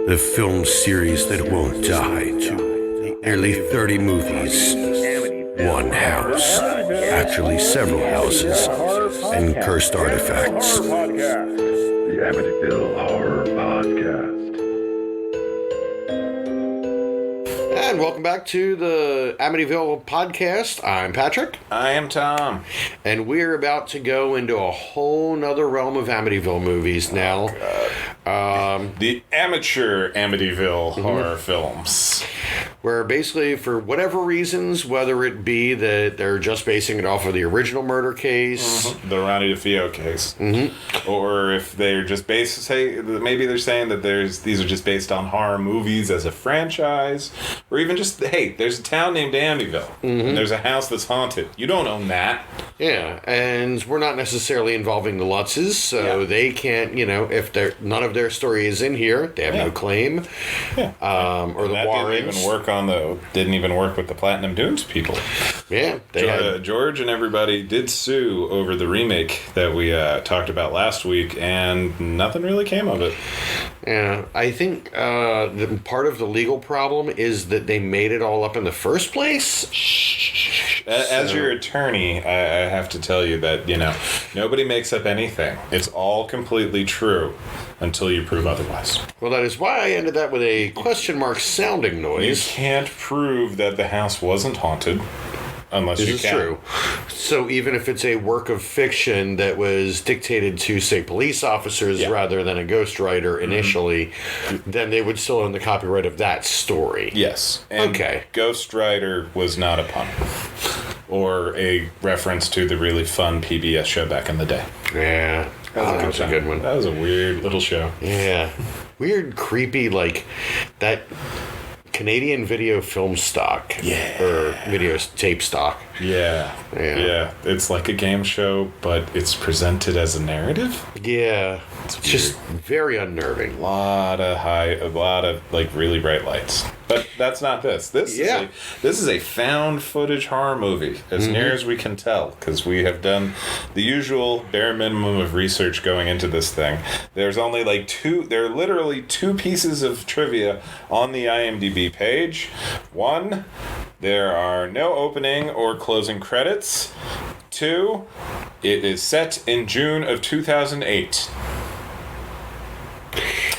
The film series that won't die. Nearly 30 movies, one house, actually several houses, and cursed artifacts. The Amityville Horror Podcast. And welcome back to the Amityville Podcast. I'm Patrick. I am Tom. And we're about to go into a whole nother realm of Amityville movies now. The amateur Amityville horror films. Where basically, for whatever reasons, whether it be that they're just basing it off of the original murder case, The Ronnie DeFeo case, or if they're just maybe they're saying that these are just based on horror movies as a franchise, or even just there's a town named Amityville, and there's a house that's haunted. You don't own that. Yeah, and we're not necessarily involving the Lutzes, so they can't. If none of their story is in here, they have no claim. Yeah, or the that Warrens didn't even work with the Platinum Dunes people. Yeah, George and everybody did sue over the remake that we talked about last week, and nothing really came of it. Yeah, I think part of the legal problem is that they made it all up in the first place. As your attorney, I have to tell you that, nobody makes up anything. It's all completely true until you prove otherwise. Well, that is why I ended that with a question mark sounding noise. You can't prove that the house wasn't haunted unless you can. This is true. So even if it's a work of fiction that was dictated to, say, police officers rather than a ghostwriter initially, then they would still own the copyright of that story. Yes. And Ghostwriter was not a pun. Or a reference to the really fun PBS show back in the day. Yeah. That was a good one. That was a weird little show. Yeah. Weird, creepy, like that Canadian video film stock. Yeah. Or video tape stock. Yeah. It's like a game show, but it's presented as a narrative. Yeah. It's just very unnerving. A lot of like really bright lights. But that's not this. This is a found footage horror movie, as near as we can tell, because we have done the usual bare minimum of research going into this thing. There's only there are literally two pieces of trivia on the IMDb page. One, there are no opening or closing credits. Two, it is set in June of 2008.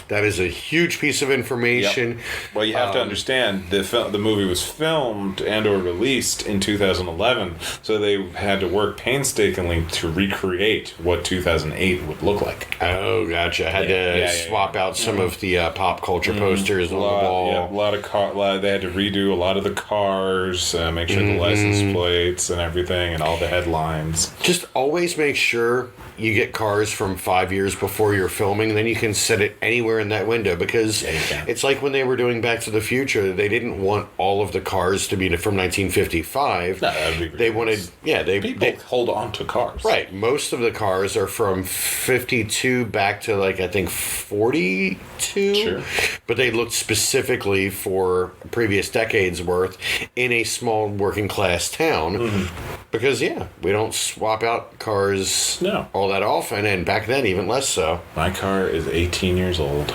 That is a huge piece of information. Yep. Well, you have to understand, the movie was filmed and or released in 2011, so they had to work painstakingly to recreate what 2008 would look like. Oh, gotcha. Had to swap out some of the pop culture posters on the wall. Yeah, they had to redo a lot of the cars, make sure the license plates and everything, and all the headlines. Just always make sure you get cars from 5 years before you're filming, and then you can set it anywhere in that window, because it's like when they were doing Back to the Future, they didn't want all of the cars to be from 1955. No, that'd be they wanted, they hold on to cars. Right. Most of the cars are from 52 back to, I think 42. Sure. But they looked specifically for previous decades worth in a small working class town. Because, we don't swap out cars all that often, and back then even less so. My car is 18 years old.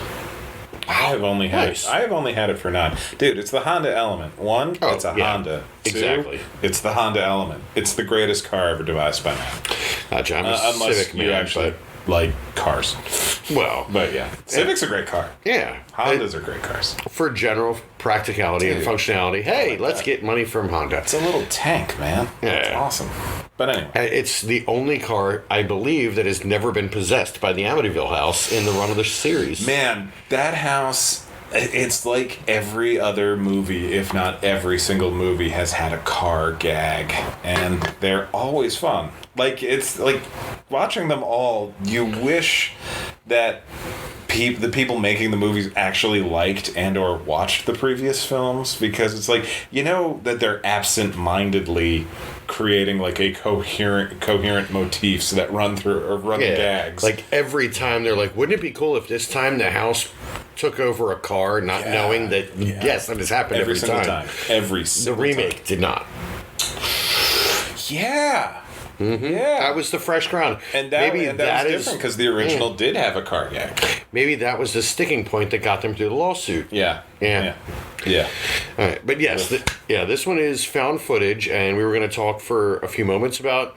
I have only had it for 9. Dude, it's the Honda Element. One, it's a Honda. Two, exactly. It's the Honda Element. It's the greatest car ever devised by man. Gotcha. I'm a unless Civic you man, actually like cars. Well, but Civic's a great car. Yeah. Hondas are great cars. For general practicality and functionality. Hey, let's get money from Honda. It's a little tank, man. Yeah. It's awesome. But anyway. It's the only car, I believe, that has never been possessed by the Amityville house in the run of the series. Man, that house... It's like every other movie, if not every single movie, has had a car gag, and they're always fun. It's like watching them all, you wish that the people making the movies actually liked and or watched the previous films, because it's like, that they're absent-mindedly creating a coherent motifs that run the gags. Like every time they're like, wouldn't it be cool if this time the house took over a car, not knowing that that has happened every single time. Every single The remake did not. Yeah. Yeah. That was the fresh ground. And that was different because the original did have a car gang. Maybe that was the sticking point that got them through the lawsuit. Yeah. Yeah. All right, but yes, this one is found footage, and we were going to talk for a few moments about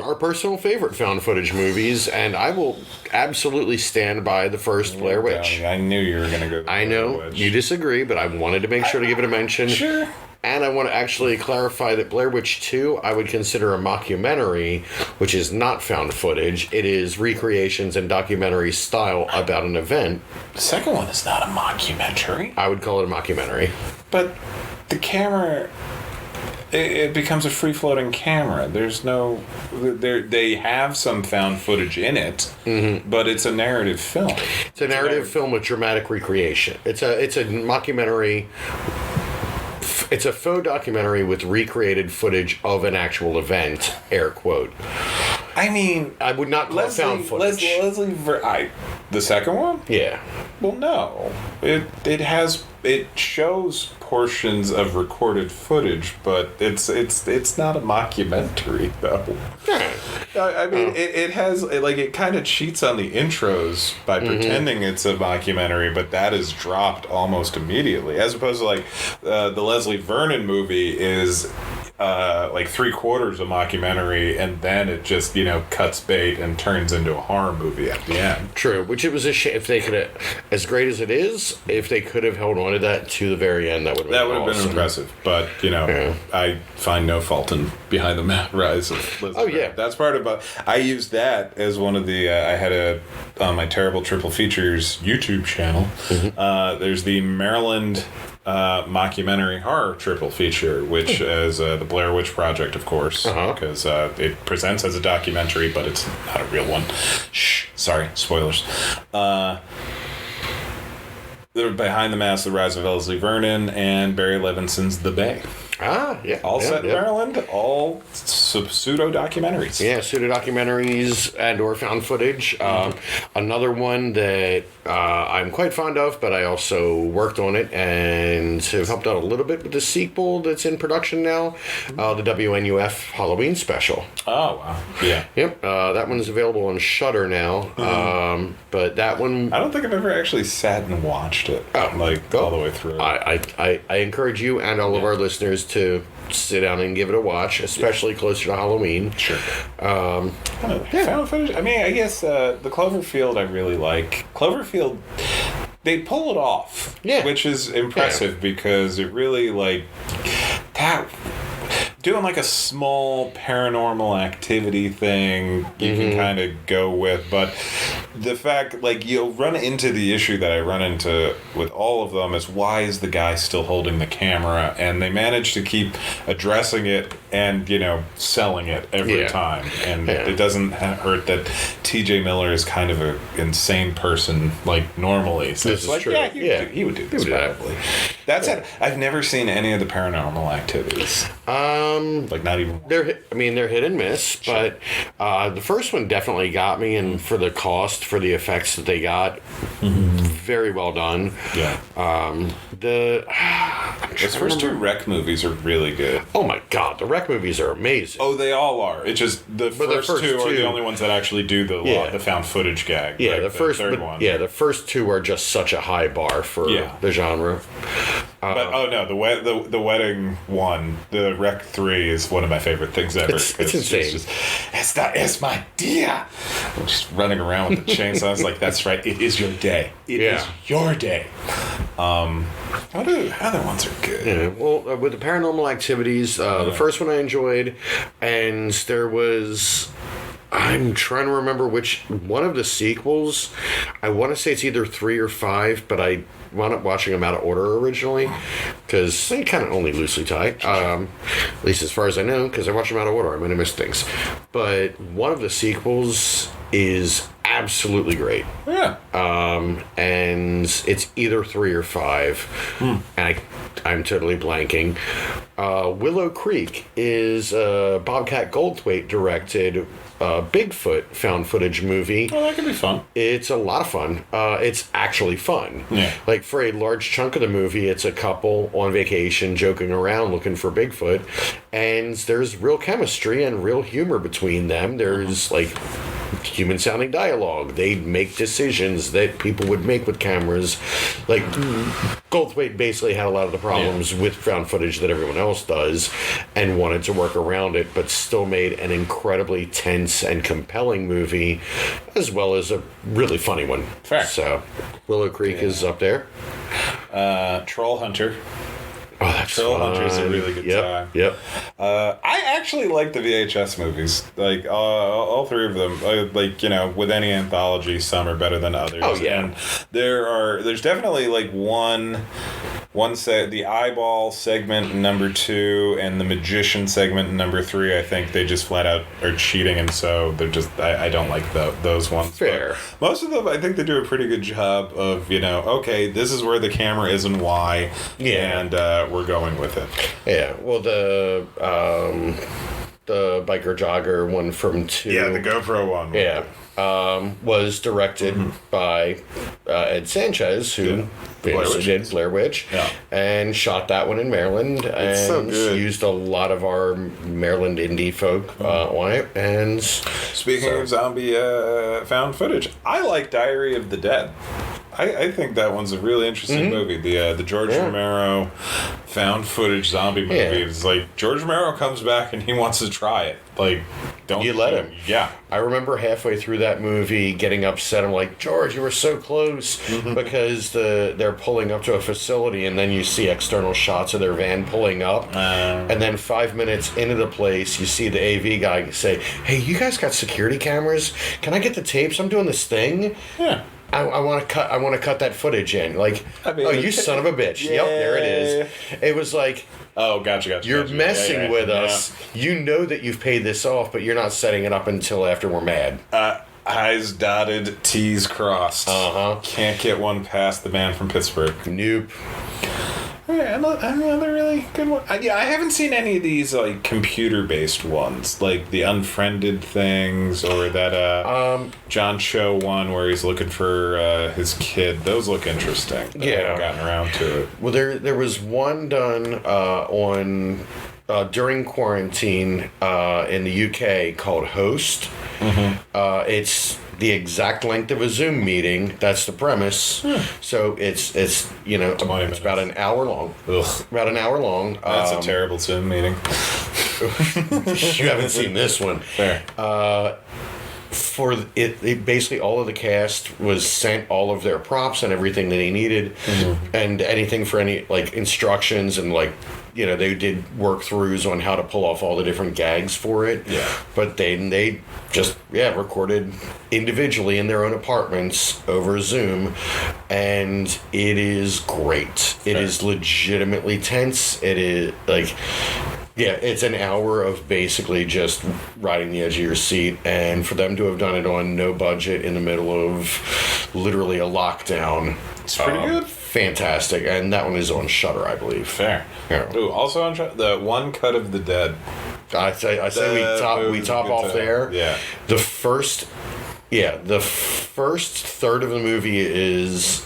our personal favorite found footage movies, and I will absolutely stand by the first Blair Witch. I knew you were going to go. I know you disagree, but I wanted to make sure to give it a mention. Sure. And I want to actually clarify that Blair Witch 2, I would consider a mockumentary, which is not found footage. It is recreations and documentary style about an event. The second one is not a mockumentary. I would call it a mockumentary. But the camera, it becomes a free-floating camera. There's no... They have some found footage in it, but it's a narrative film. It's a narrative film with dramatic recreation. It's a mockumentary... It's a faux documentary with recreated footage of an actual event, air quote. I mean... I would not call it found footage. The second one? Yeah. Well, no. It shows portions of recorded footage, but it's not a mockumentary, though. Yeah. I mean, it kind of cheats on the intros by pretending it's a mockumentary, but that is dropped almost immediately. As opposed to the Leslie Vernon movie is like 3/4 a mockumentary, and then it just cuts bait and turns into a horror movie at the end. True, which it was a shame. If they could have, as great as it is, if they could have held on to that to the very end, that would have been impressive. But I find no fault in Behind the Rise of Leslie. Oh yeah, that's part of. I used that as one of the. I had on my Terrible Triple Features YouTube channel. There's the Maryland mockumentary horror triple feature, which is the Blair Witch Project, of course, because it presents as a documentary, but it's not a real one. Shh, sorry, spoilers. They're Behind the Mask, The Rise of Leslie Vernon, and Barry Levinson's The Bay. Yeah. All set in Maryland, all pseudo-documentaries. Yeah, pseudo-documentaries and or found footage. Another one that I'm quite fond of, but I also worked on it and have helped out a little bit with the sequel that's in production now, the WNUF Halloween special. Oh, wow. Yeah. Yep, that one's available on Shudder now, but that one... I don't think I've ever actually sat and watched it, all the way through. I encourage you and all of our listeners to sit down and give it a watch, especially closer to Halloween. Sure. Found footage. I mean, I guess the Cloverfield I really like. Cloverfield, they pull it off, which is impressive because it really that. Doing a small paranormal activity thing you can kind of go with, but the fact you'll run into the issue that I run into with all of them is why is the guy still holding the camera, and they manage to keep addressing it and selling it every time, and it doesn't hurt that TJ Miller is kind of an insane person normally, so this it's is true. He would do this probably. That's it. I've never seen any of the Paranormal Activities. Not even. They're hit and miss, but the first one definitely got me, and for the cost, for the effects that they got, very well done. Yeah. Those first two Wreck movies are really good. Oh my God, the Wreck movies are amazing. Oh, they all are. It's just the first two are the only ones that actually do the found footage gag. Yeah, the third one. Yeah, the first two are just such a high bar for the genre. But the wedding one, the Wreck 3 is one of my favorite things ever. It's insane. It's my dear. I'm just running around with the chainsaw. It's that's right. It is your day. It is your day. What other ones are good? Yeah, well, with the Paranormal Activities, the first one I enjoyed, and there was... I'm trying to remember which one of the sequels. I want to say it's either 3 or 5, but I wound up watching them out of order originally because they kind of only loosely tie. At least as far as I know, because I watched them out of order. I might have missed things. But one of the sequels is absolutely great. Yeah. And it's either 3 or 5. And I'm totally blanking. Willow Creek is a Bobcat Goldthwait directed Bigfoot found footage movie. Oh, that could be fun. It's a lot of fun. It's actually fun. Yeah. Like, for a large chunk of the movie, it's a couple on vacation joking around looking for Bigfoot, and there's real chemistry and real humor between them. There's, like, human sounding dialogue. They make decisions that people would make with cameras. Like, Goldthwait basically had a lot of the problems with found footage that everyone else does and wanted to work around it, but still made an incredibly tense and compelling movie, as well as a really funny one. Fair. So, Willow Creek is up there. Troll Hunter. Oh, that's Troll fun. Hunter is a really good time. Yep. I actually like the VHS movies. Like, all three of them. Like, you know, with any anthology, some are better than others. Oh, yeah. And there's definitely, like, the eyeball segment in number 2 and the magician segment in number 3. I think they just flat out are cheating, and so they're just, I don't like those ones. Fair. But most of them, I think they do a pretty good job of, you know, okay, this is where the camera is and why. Yeah. And we're going with it. Yeah. Well, the biker jogger one from 2. Yeah, the GoPro one. Yeah. Was directed by Ed Sanchez, who famously did Blair Witch, and shot that one in Maryland, and so good. used a lot of our Maryland indie folk on it. And Speaking of zombie found footage, I like Diary of the Dead. I think that one's a really interesting movie. The George Romero found footage zombie movie. Yeah. It's like George Romero comes back and he wants to try it. Like, don't You let him. Yeah. I remember halfway through that movie getting upset. I'm like, George, you were so close, because they're pulling up to a facility, and then you see external shots of their van pulling up, and then 5 minutes into the place, you see the AV guy say, "Hey, you guys got security cameras? Can I get the tapes? I'm doing this thing." Yeah. I want to cut that footage in. Like, I mean, oh, you son of a bitch. Yeah. Yep, there it is. It was like, Oh, gotcha. you're messing with us. You know that you've paid this off, but you're not setting it up until after we're mad. Eyes dotted, T's crossed. Can't get one past the man from Pittsburgh. Nope. Another really good one. I haven't seen any of these like computer-based ones, like the Unfriended things, or that John Cho one where he's looking for his kid. Those look interesting. I haven't gotten around to it. Well, there was one done on during quarantine in the UK called Host. It's the exact length of a Zoom meeting. That's the premise. So it's you know, it's about an hour long. Ugh. About an hour long. That's a terrible Zoom meeting. You haven't seen this one. Fair. For it basically all of the cast was sent all of their props and everything that they needed, and anything for any like instructions, and like, you know, they did work throughs on how to pull off all the different gags for it. Yeah. But they just recorded individually in their own apartments over Zoom, and it is great. It is legitimately tense. It is like, yeah, it's an hour of basically just riding the edge of your seat, and for them to have done it on no budget in the middle of literally a lockdown, It's pretty good. Fantastic. And that one is on Shudder, I believe. Fair. Yeah. Ooh, also on the One Cut of the Dead. I say we top off there. Yeah. The first third of the movie is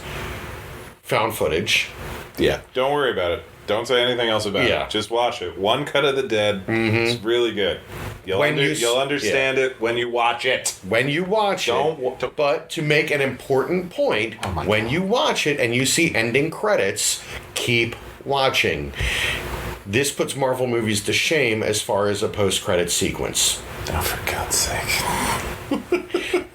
found footage. Yeah. Don't worry about it. Don't say anything else about it. Just watch it. One Cut of the Dead. It's really good. You'll understand it when you watch it. When you watch it. But to make an important point, when you watch it and you see ending credits, keep watching. This puts Marvel movies to shame as far as a post-credit sequence. Oh, for God's sake.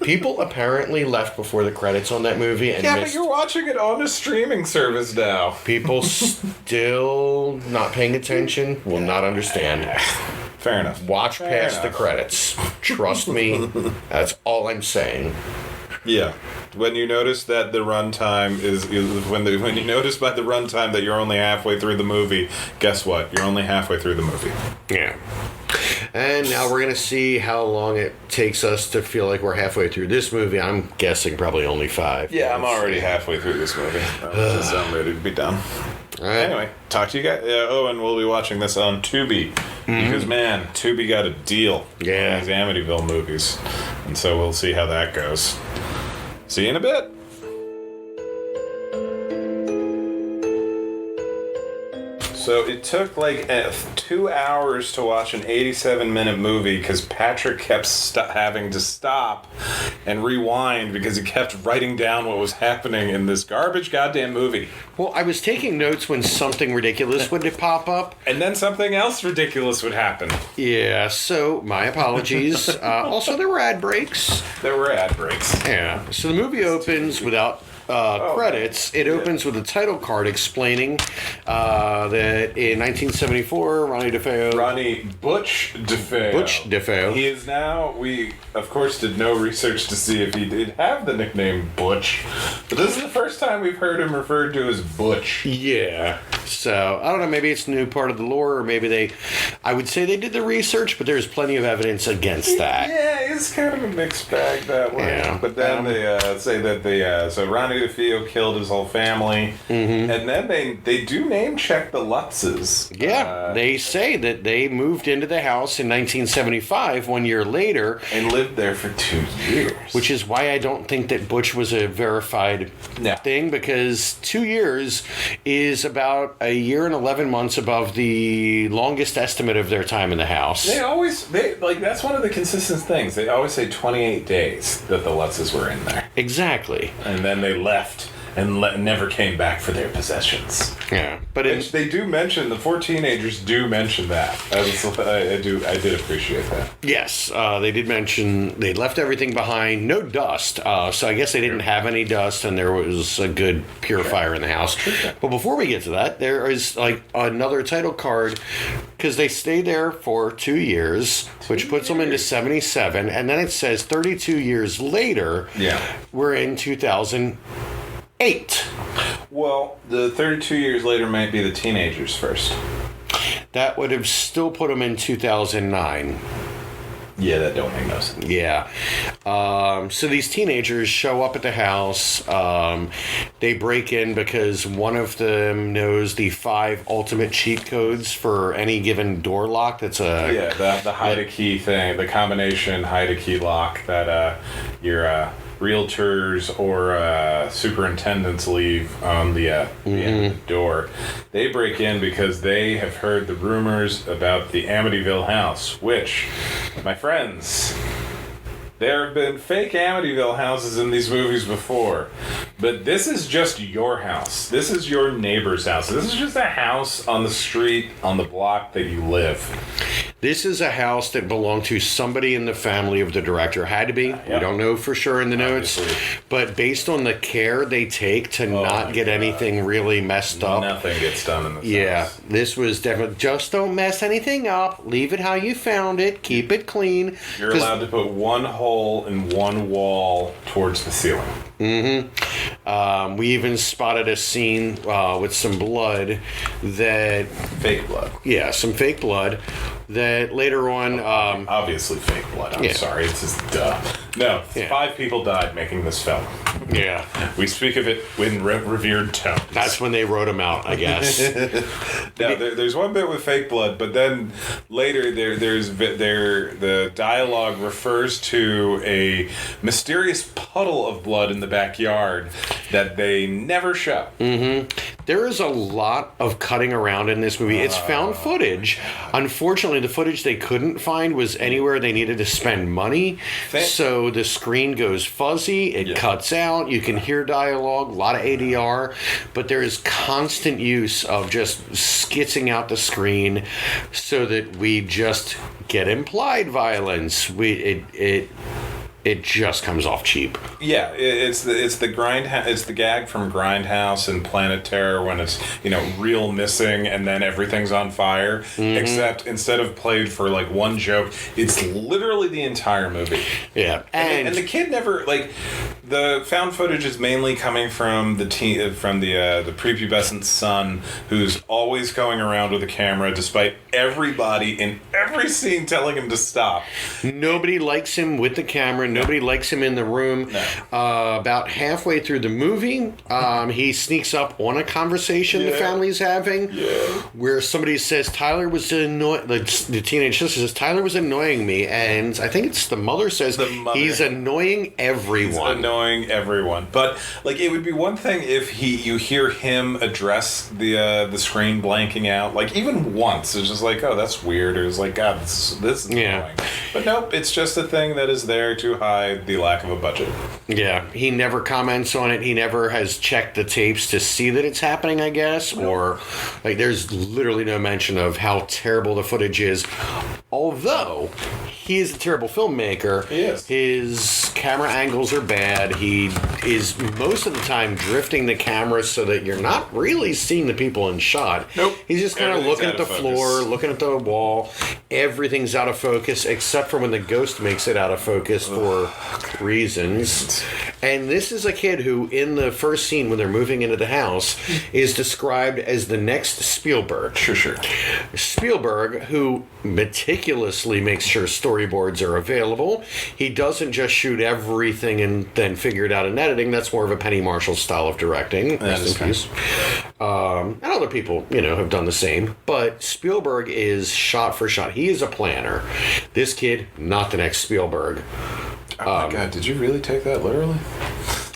People apparently left before the credits on that movie and but you're watching it on a streaming service now. People still not paying attention will not understand. Fair enough. Watch past the credits. Trust me. That's all I'm saying. Yeah. When you notice that the runtime is when you notice by the runtime that you're only halfway through the movie, guess what? You're only halfway through the movie. Yeah. And now we're going to see how long it takes us to feel like we're halfway through this movie. I'm guessing probably only 5. Yeah, I'm already halfway through this movie. I'm ready to be done. All right. Anyway, talk to you guys. And we'll be watching this on Tubi. Because, man, Tubi got a deal on these Amityville movies. And so we'll see how that goes. See you in a bit. So it took like 2 hours to watch an 87-minute movie because Patrick kept having to stop and rewind because he kept writing down what was happening in this garbage goddamn movie. Well, I was taking notes when something ridiculous would pop up. And then something else ridiculous would happen. Yeah, so my apologies. Also, there were ad breaks. There were ad breaks. Yeah, so the movie opens without credits. It opens with a title card explaining that in 1974, Ronnie Butch DeFeo. He is now, we of course did no research to see if he did have the nickname Butch, but this is the first time we've heard him referred to as Butch. Yeah. So, I don't know, maybe it's a new part of the lore, or maybe I would say they did the research, but there's plenty of evidence against that. Yeah, it's kind of a mixed bag that way. Yeah. But then they say that so Ronnie DeFeo killed his whole family, and then they do name check the Lutzes. Yeah, they say that they moved into the house in 1975, 1 year later. And lived there for 2 years. Which is why I don't think that Butch was a verified thing, because 2 years is about a year and 11 months above the longest estimate of their time in the house. That's one of the consistent things. They always say 28 days that the Lutzes were in there. Exactly. And then they left and never came back for their possessions. Yeah, but they do mention, the 4 teenagers do mention that. I did appreciate that. Yes, they did mention they left everything behind, no dust. So I guess they didn't have any dust, and there was a good purifier in the house. But before we get to that, there is like another title card, because they stayed there for 2 years, which puts them into 77, and then it says 32 years later. Yeah, we're in 2008. Well, the 32 years later might be the teenagers first. That would have still put them in 2009. Yeah, that don't make no sense. Yeah. So these teenagers show up at the house. They break in because one of them knows the 5 ultimate cheat codes for any given door lock. That's the hide a key thing, the combination hide a key lock that your realtors or superintendents leave on the end of the door. They break in because they have heard the rumors about the Amityville house, which, my friends, there have been fake Amityville houses in these movies before, but this is just your house. This is your neighbor's house. This is just a house on the street, on the block that you live. This is a house that belonged to somebody in the family of the director. Had to be. Yep. We don't know for sure in the notes. But based on the care they take to not get anything really messed up. Nothing gets done in this house. This was definitely, just don't mess anything up. Leave it how you found it. Keep it clean. You're allowed to put one hole in one wall towards the ceiling. We even spotted a scene with some blood that... Fake blood. Yeah, some fake blood that later on... obviously fake blood. I'm sorry. It's just duh. No, 5 people died making this film. Yeah. We speak of it in revered tones. That's when they wrote them out, I guess. No, there's one bit with fake blood, but then later the dialogue refers to a mysterious puddle of blood in the backyard that they never show. There is a lot of cutting around in this movie. It's found footage. Unfortunately, the footage they couldn't find was anywhere they needed to spend money. So the screen goes fuzzy. It cuts out. You can hear dialogue, a lot of ADR. But there is constant use of just skitzing out the screen so that we just get implied violence. It just comes off cheap. Yeah, it's the gag from Grindhouse and Planet Terror when it's real missing and then everything's on fire. Except instead of played for like one joke, it's literally the entire movie. Yeah, and the kid never the found footage is mainly coming from the prepubescent son, who's always going around with a camera, despite everybody in every scene telling him to stop. Nobody likes him with the camera. Nobody likes him in the room. No. About halfway through the movie, he sneaks up on a conversation the family's having, where somebody says Tyler was annoying. The teenage sister says Tyler was annoying me, and I think it's the mother says he's annoying everyone. He's annoying everyone. But like, it would be one thing if you hear him address the screen blanking out, like even once. It's just like, oh, that's weird, or it's like, God, this is annoying. But nope, it's just a thing that is there to hide the lack of a budget. Yeah, he never comments on it. He never has checked the tapes to see that it's happening, I guess. Or, like, there's literally no mention of how terrible the footage is. Although, he is a terrible filmmaker. He is. His camera angles are bad. He is, most of the time, drifting the camera so that you're not really seeing the people in shot. Nope. He's just kind of looking at the floor, looking at the wall. Everything's out of focus, except for when the ghost makes it out of focus for reasons. And this is a kid who, in the first scene when they're moving into the house, is described as the next Spielberg. Sure. Spielberg, who meticulously makes sure storyboards are available. He doesn't just shoot everything and then figure it out in editing. That's more of a Penny Marshall style of directing. That is true. And other people, have done the same. But Spielberg is shot for shot. He is a planner. This kid, not the next Spielberg. Oh my God, did you really take that literally?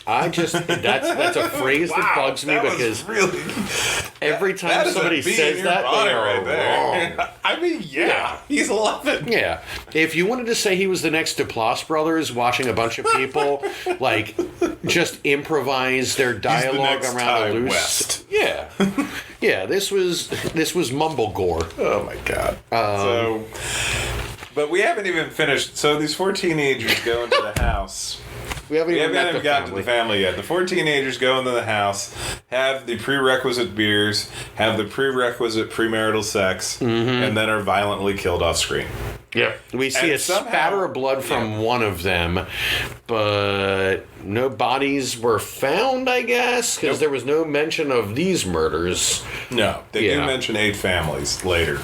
That's a phrase that bugs me because really, every time somebody says that, they are right there. wrong. I mean, he's 11. Yeah. If you wanted to say he was the next Duplass brothers, watching a bunch of people like just improvise their dialogue He's the next around Ty a loose. West. Yeah. Yeah. This was Mumblegore. Oh my God. But we haven't even finished. So these 4 teenagers go into the house. We haven't even gotten to the family yet. The 4 teenagers go into the house, have the prerequisite beers, have the prerequisite premarital sex, and then are violently killed off screen. Yeah. We see a spatter of blood from one of them, but no bodies were found, I guess, because there was no mention of these murders. No, they do mention 8 families later,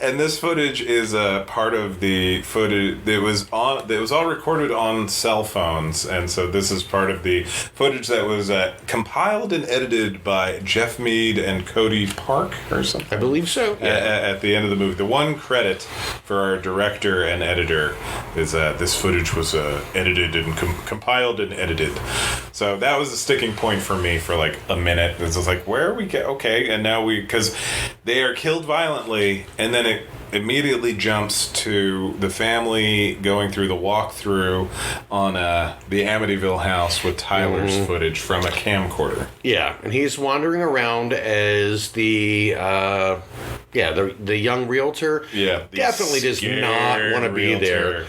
and this footage is a part of the footage. It was all recorded on cell phones, and so this is part of the footage that was compiled and edited by Jeff Mead and Cody Park or something. I believe so. Yeah. At the end of the movie, the one credit for our director and editor is this footage was edited and compiled and edited. So that was a sticking point for me for like a minute. It was like, where are we? Okay, and now because they are killed violently, and then it immediately jumps to the family going through the walkthrough on the Amityville house with Tyler's footage from a camcorder. Yeah, and he's wandering around as the young realtor. Yeah, definitely does not want to be there.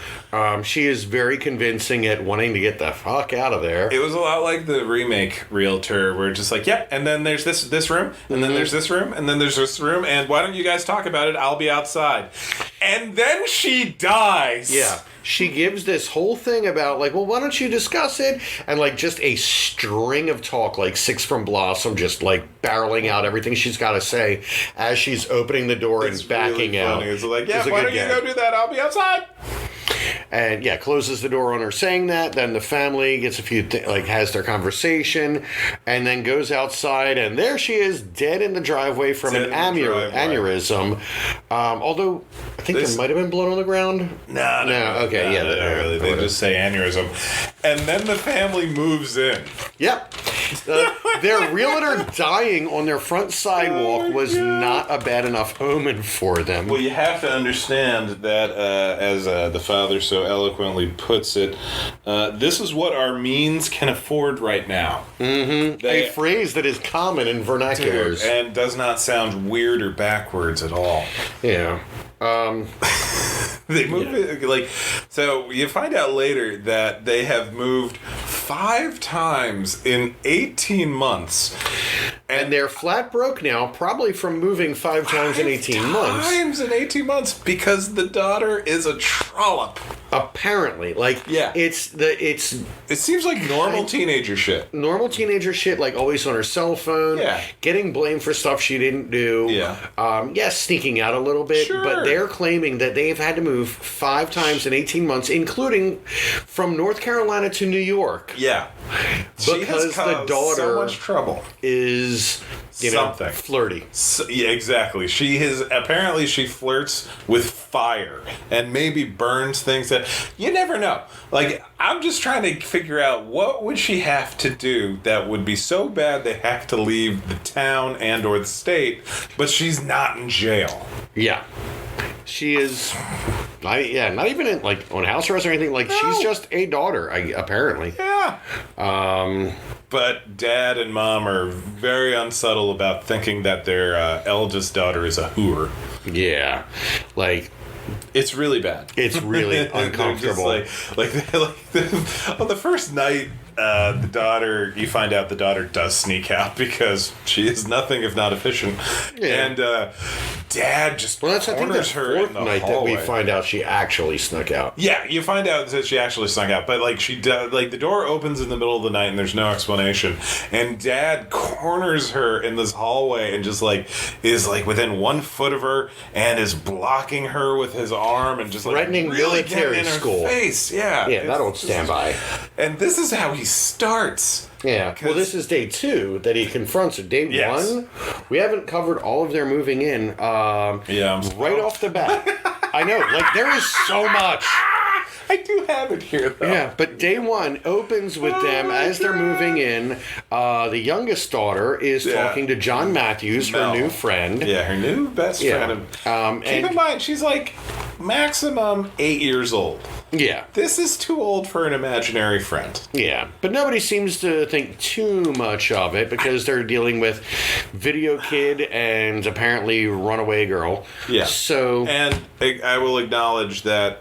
She is very convincing at wanting to get the fuck out of there. It was a lot like the remake realtor, where just like, yep, and then there's this room, and then there's this room, and then there's this room, and why don't you guys talk about it? I'll be outside. And then she dies. Yeah. She gives this whole thing about, like, well, why don't you discuss it? And, like, just a string of talk, like Six from Blossom, just, like, barreling out everything she's got to say as she's opening the door and backing really out. Funny. It's like, yeah, why don't you go do that? I'll be outside. And closes the door on her saying that. Then the family gets a few has their conversation, and then goes outside, and there she is, dead in the driveway from an aneurysm. Although I think there might have been blood on the ground. No. Okay, no, not really. They just say aneurysm, and then the family moves in. Yep. Their realtor dying on their front sidewalk was not a bad enough omen for them. Well, you have to understand that, as the father so eloquently puts it, this is what our means can afford right now. Mm-hmm. A phrase that is common in vernaculars. And does not sound weird or backwards at all. Yeah. They move it, so you find out later that they have moved 5 times in 18 months. And they're flat broke now, probably from moving 5 times in 18 months. 5 times in 18 months, because the daughter is a trollop. Apparently, it seems like normal teenager shit. Normal teenager shit, like always on her cell phone. Yeah. Getting blamed for stuff she didn't do. Yeah. Sneaking out a little bit. Sure. But they're claiming that they've had to move 5 times in 18 months, including from North Carolina to New York. Yeah. Because the daughter so much trouble. Is something flirty. Yeah, exactly. Apparently she flirts with fire and maybe burns things that you never know. Like, I'm just trying to figure out what would she have to do that would be so bad they have to leave the town and or the state, but she's not in jail. Yeah. She is not even in, on house arrest or anything. She's just a daughter, apparently. Yeah. But Dad and Mom are very unsubtle about thinking that their eldest daughter is a hooer. Yeah. It's really bad. It's really uncomfortable. On the first night, you find out the daughter does sneak out because she is nothing if not efficient. Yeah. And Dad just corners her in the night hallway. That we find out she actually snuck out. Yeah, you find out that she actually snuck out, but she does. The door opens in the middle of the night and there's no explanation, and Dad corners her in this hallway and just is within 1 foot of her and is blocking her with his arm and just threatening really military in her school. Face. Yeah, that old standby. And this is how he starts. Yeah. Well, this is day 2 that he confronts her. Day 1, we haven't covered all of their moving in. Right off the bat. I know. There is so much. I do have it here, though. Yeah, but day 1 opens with them as they're moving in. The youngest daughter is talking to John Matthews, her new friend. Yeah, her new best friend. Keep in mind, she's maximum 8 years old. Yeah. This is too old for an imaginary friend. Yeah. But nobody seems to think too much of it because they're dealing with video kid and apparently runaway girl. Yeah. So. And I will acknowledge that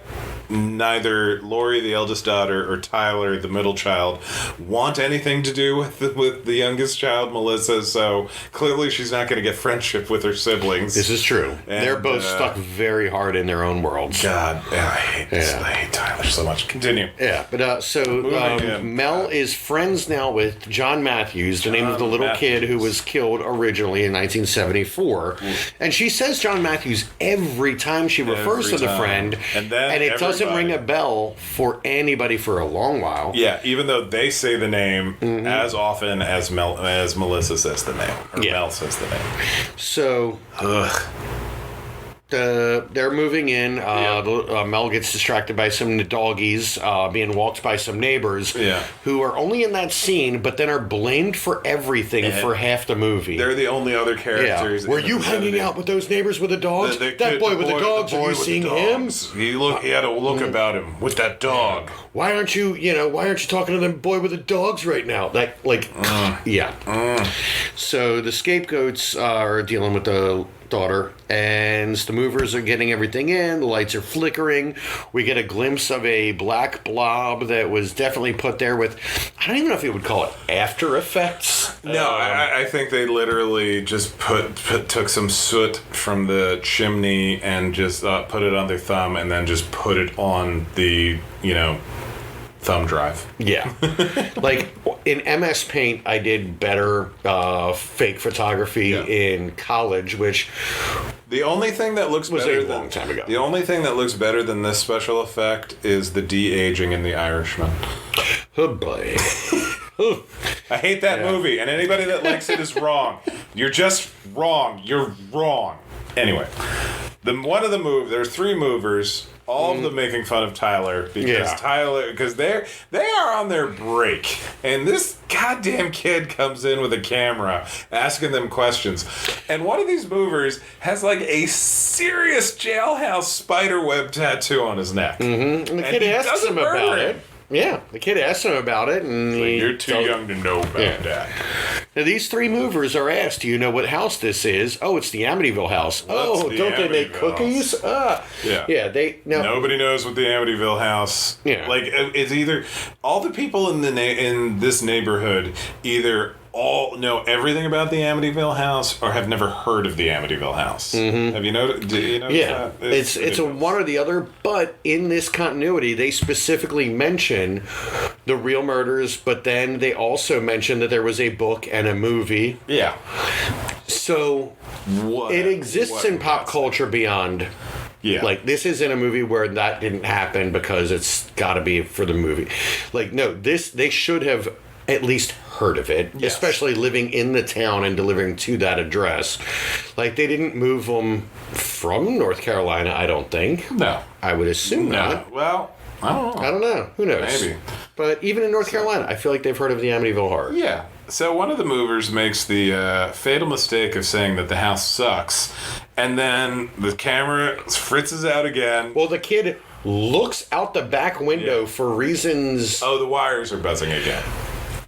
neither Lori, the eldest daughter, or Tyler, the middle child, want anything to do with the youngest child, Melissa, so clearly she's not going to get friendship with her siblings. This is true. And they're both stuck very hard in their own worlds. God, I hate Tyler so much. Continue. Yeah, but Mel is friends now with John Matthews, the name of the little kid who was killed originally in 1974. And she says John Matthews every time she refers to the friend, and it doesn't ring a bell for anybody for a long while. Yeah, even though they say the name as often as Melissa says the name, or Mel says the name. So, they're moving in. Mel gets distracted by some doggies being walked by some neighbors who are only in that scene, but then are blamed for everything for half the movie. They're the only other characters. Were you hanging out with those neighbors with the dogs? That boy with the dogs, are you seeing him? He had a look about him with that dog. Why aren't you talking to the boy with the dogs right now? So the scapegoats are dealing with the daughter, and the movers are getting everything in. The lights are flickering. We get a glimpse of a black blob that was definitely put there with, I don't even know if you would call it After Effects. No, I think they literally just took some soot from the chimney and just put it on their thumb and then just put it on the, thumb drive. Yeah. In MS Paint, I did better fake photography in college, which the only thing that looks was better a long time ago. The only thing that looks better than this special effect is the de-aging in The Irishman. Oh boy. I hate that movie, and anybody that likes it is wrong. You're just wrong. You're wrong. Anyway, there's 3 movers. All of them making fun of Tyler because they are on their break, and this goddamn kid comes in with a camera asking them questions, and one of these movers has a serious jailhouse spider web tattoo on his neck. Mm-hmm. And the kid asks him about it. Yeah, the kid asks him about it, and you're too young to know about that. Now, these 3 movers are asked, do you know what house this is? Oh, it's the Amityville house. Don't they make cookies? Nobody knows what the Amityville house. Yeah, it's either all the people in this neighborhood either know everything about the Amityville house or have never heard of the Amityville house. Mm-hmm. Have you noticed? Do you notice Yeah, that? it's a one or the other, but in this continuity, they specifically mention the real murders, but then they also mention that there was a book and a movie. Yeah. So it exists in pop culture beyond. Yeah. Like, this isn't a movie where that didn't happen because it's got to be for the movie. Like, no, they should have at least heard of it, yes. especially living in the town and delivering to that address. Like, they didn't move them from North Carolina, I don't think. No. I would assume not. Well, I don't know. I don't know. Who knows? Maybe. But even in North Carolina, I feel like they've heard of the Amityville Horror. Yeah. So one of the movers makes the fatal mistake of saying that the house sucks, and then the camera fritzes out again. Well, the kid looks out the back window for reasons... Oh, the wires are buzzing again.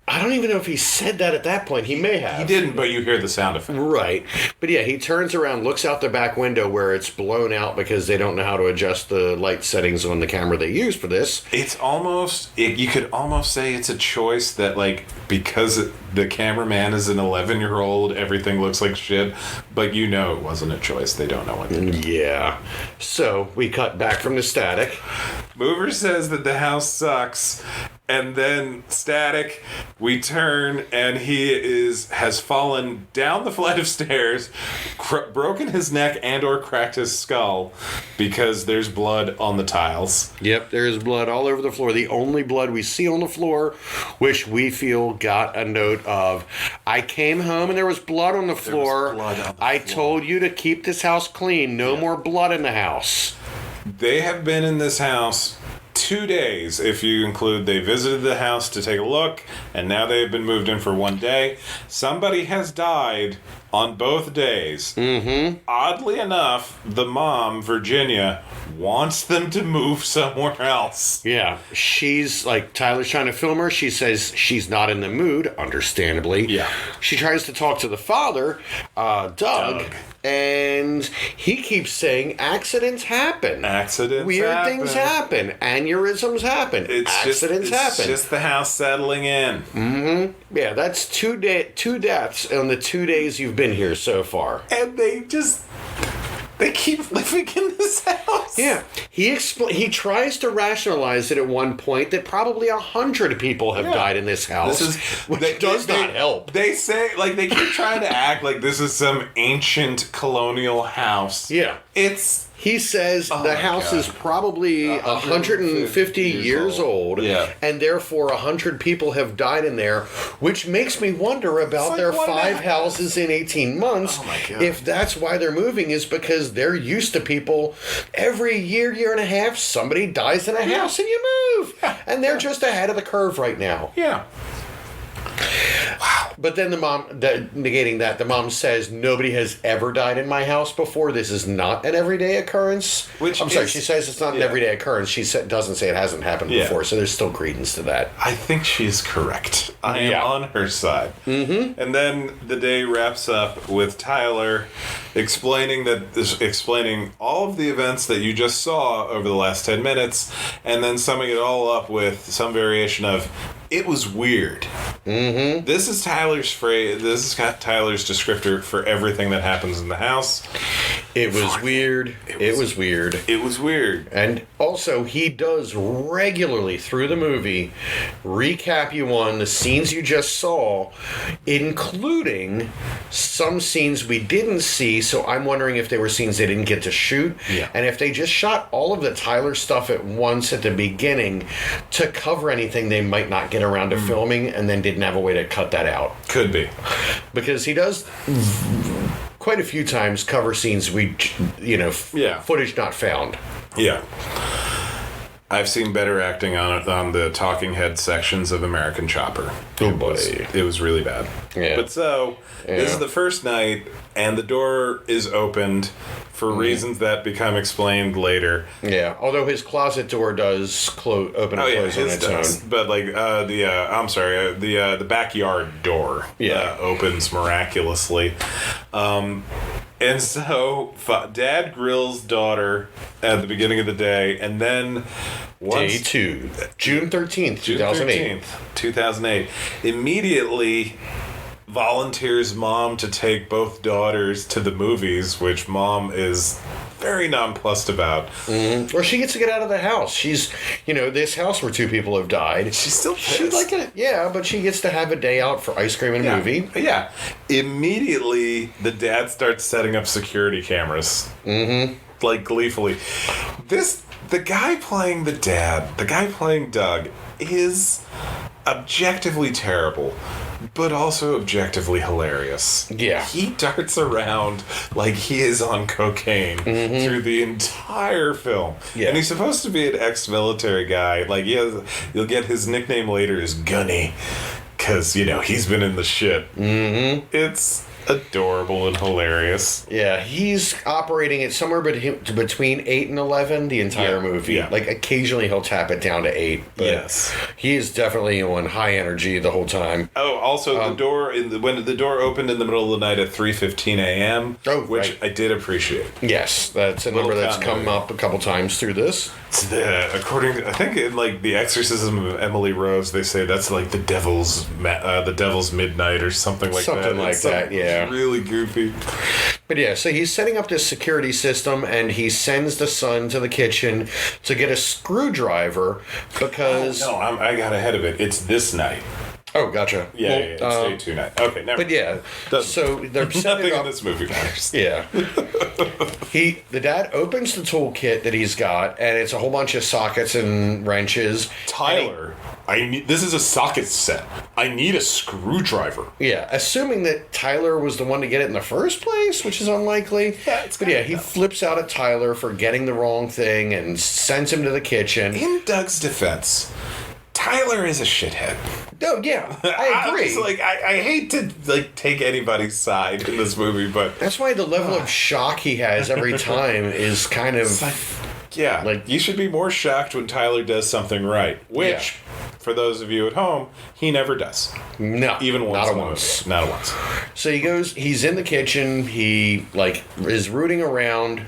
I don't even know if he said that at that point. He may have. He didn't, but you hear the sound effect. Right. But yeah, he turns around, looks out the back window where it's blown out because they don't know how to adjust the light settings on the camera they use for this. It's almost, you could almost say it's a choice that, like, because the cameraman is an 11-year-old, everything looks like shit, but you know it wasn't a choice. They don't know what to do. Yeah. So we cut back from the static. Mover says that the house sucks, and then static, we turn, and he has fallen down the flight of stairs, broken his neck and or cracked his skull because there's blood on the tiles. Yep, there is blood all over the floor. The only blood we see on the floor, which we feel got a note of, I came home and there was blood on the floor. I told you to keep this house clean. No more blood in the house. They have been in this house 2 days, if you include they visited the house to take a look, and now they have been moved in for 1 day. Somebody has died on both days. Mm-hmm. Oddly enough, the mom, Virginia, wants them to move somewhere else. Yeah, she's like, Tyler's trying to film her. She says she's not in the mood, understandably. Yeah. She tries to talk to the father, Doug. And he keeps saying accidents happen. Weird things happen. Aneurysms happen. Accidents happen. It's just the house settling in. Mm-hmm. Yeah, that's two deaths on the 2 days you've been here so far. And they keep living in this house. Yeah. He tries to rationalize it at one point that probably 100 people have died in this house, which does not help. They say, like, they keep trying to act like this is some ancient colonial house. Yeah. He says the house is probably 150 years old, and therefore 100 people have died in there, which makes me wonder about their 5 houses in 18 months. Oh my God. If that's why they're moving, is because they're used to people every year and a half, somebody dies in a house and you move. And they're just ahead of the curve right now. Yeah. Wow. But then the mom says, nobody has ever died in my house before. This is not an everyday occurrence. She says it's not an everyday occurrence. She doesn't say it hasn't happened before, so there's still credence to that. I think she's correct. I am on her side. Mm-hmm. And then the day wraps up with Tyler explaining all of the events that you just saw over the last 10 minutes, and then summing it all up with some variation of, it was weird. Mm-hmm. This is Tyler's phrase. This is Tyler's descriptor for everything that happens in the house. It was weird. It was weird. It was weird. And also, he does regularly through the movie recap you on the scenes you just saw, including some scenes we didn't see. So I'm wondering if they were scenes they didn't get to shoot. Yeah. And if they just shot all of the Tyler stuff at once at the beginning to cover anything they might not get around to filming, and then didn't have a way to cut that out. Could be. Because he does quite a few times cover scenes footage not found. Yeah. I've seen better acting on the talking head sections of American Chopper. Oh boy. It was really bad. Yeah. But this is the first night, and the door is opened for reasons that become explained later. Yeah, although his closet door does open and close on its own. But the backyard door opens miraculously. And so Dad grills daughter at the beginning of the day, and then Day 2, June 13th, 2008. 2008. Immediately, volunteers mom to take both daughters to the movies, which mom is very nonplussed about. Mm-hmm. Or she gets to get out of the house. She's, this house where two people have died. She's still pissed. She'd like it, but she gets to have a day out for ice cream and a movie. Yeah. Immediately, the dad starts setting up security cameras. Mm-hmm. Like, gleefully. The guy playing the dad, the guy playing Doug, is objectively terrible, but also objectively hilarious. Yeah. He darts around like he is on cocaine through the entire film. Yeah. And he's supposed to be an ex-military guy. Like, you'll get his nickname later is Gunny, because, he's been in the shit. Mm-hmm. It's adorable and hilarious. Yeah, he's operating it somewhere between 8 and 11 the entire movie. Yeah. Like, occasionally he'll tap it down to 8. But yes. He is definitely on high energy the whole time. Oh, also, when the door opened in the middle of the night at 3:15 a.m., which I did appreciate. Yes, that's a number that's come up a couple times through this. I think in, like, The Exorcism of Emily Rose, they say that's like the devil's midnight or something like that. Something like that, yeah. Really goofy. But yeah, so he's setting up this security system, and he sends the son to the kitchen to get a screwdriver because... Oh, no, I got ahead of it. It's this night. Oh, gotcha. Yeah, it's day 2 night. Okay, never mind. But yeah, so they're nothing in this movie matters. Yeah. The dad opens the toolkit that he's got, and it's a whole bunch of sockets and wrenches. Tyler, this is a socket set. I need a screwdriver. Yeah, assuming that Tyler was the one to get it in the first place, which is unlikely. Yeah, he flips out at Tyler for getting the wrong thing and sends him to the kitchen. In Doug's defense, Tyler is a shithead. Oh, yeah, I agree. I hate to, take anybody's side in this movie, but... That's why the level of shock he has every time is kind of... you should be more shocked when Tyler does something right, which... Yeah. For those of you at home, he never does. No. Even once. Not once. Not once. So he's in the kitchen, he, is rooting around,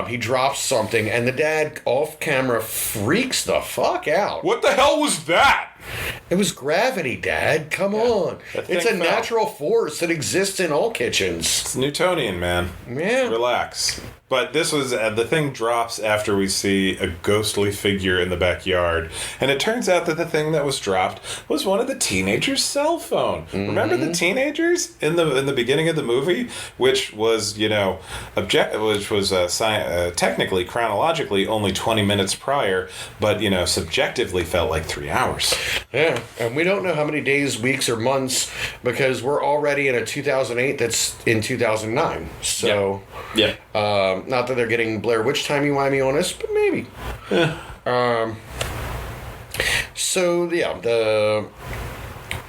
he drops something, and the dad, off camera, freaks the fuck out. What the hell was that? It was gravity, Dad. Come on. It's a natural force that exists in all kitchens. It's Newtonian, man. Yeah. Relax. But this was, the thing drops after we see a ghostly figure in the backyard. And it turns out that the thing that was dropped was one of the teenagers' cell phone. Mm-hmm. Remember the teenagers in the beginning of the movie? Which was, technically, chronologically, only 20 minutes prior, but, subjectively felt like 3 hours. Yeah, and we don't know how many days, weeks, or months, because we're already in a 2008 that's in 2009. So, yeah. Not that they're getting Blair Witch timey-wimey on us, but maybe. Yeah. So, yeah,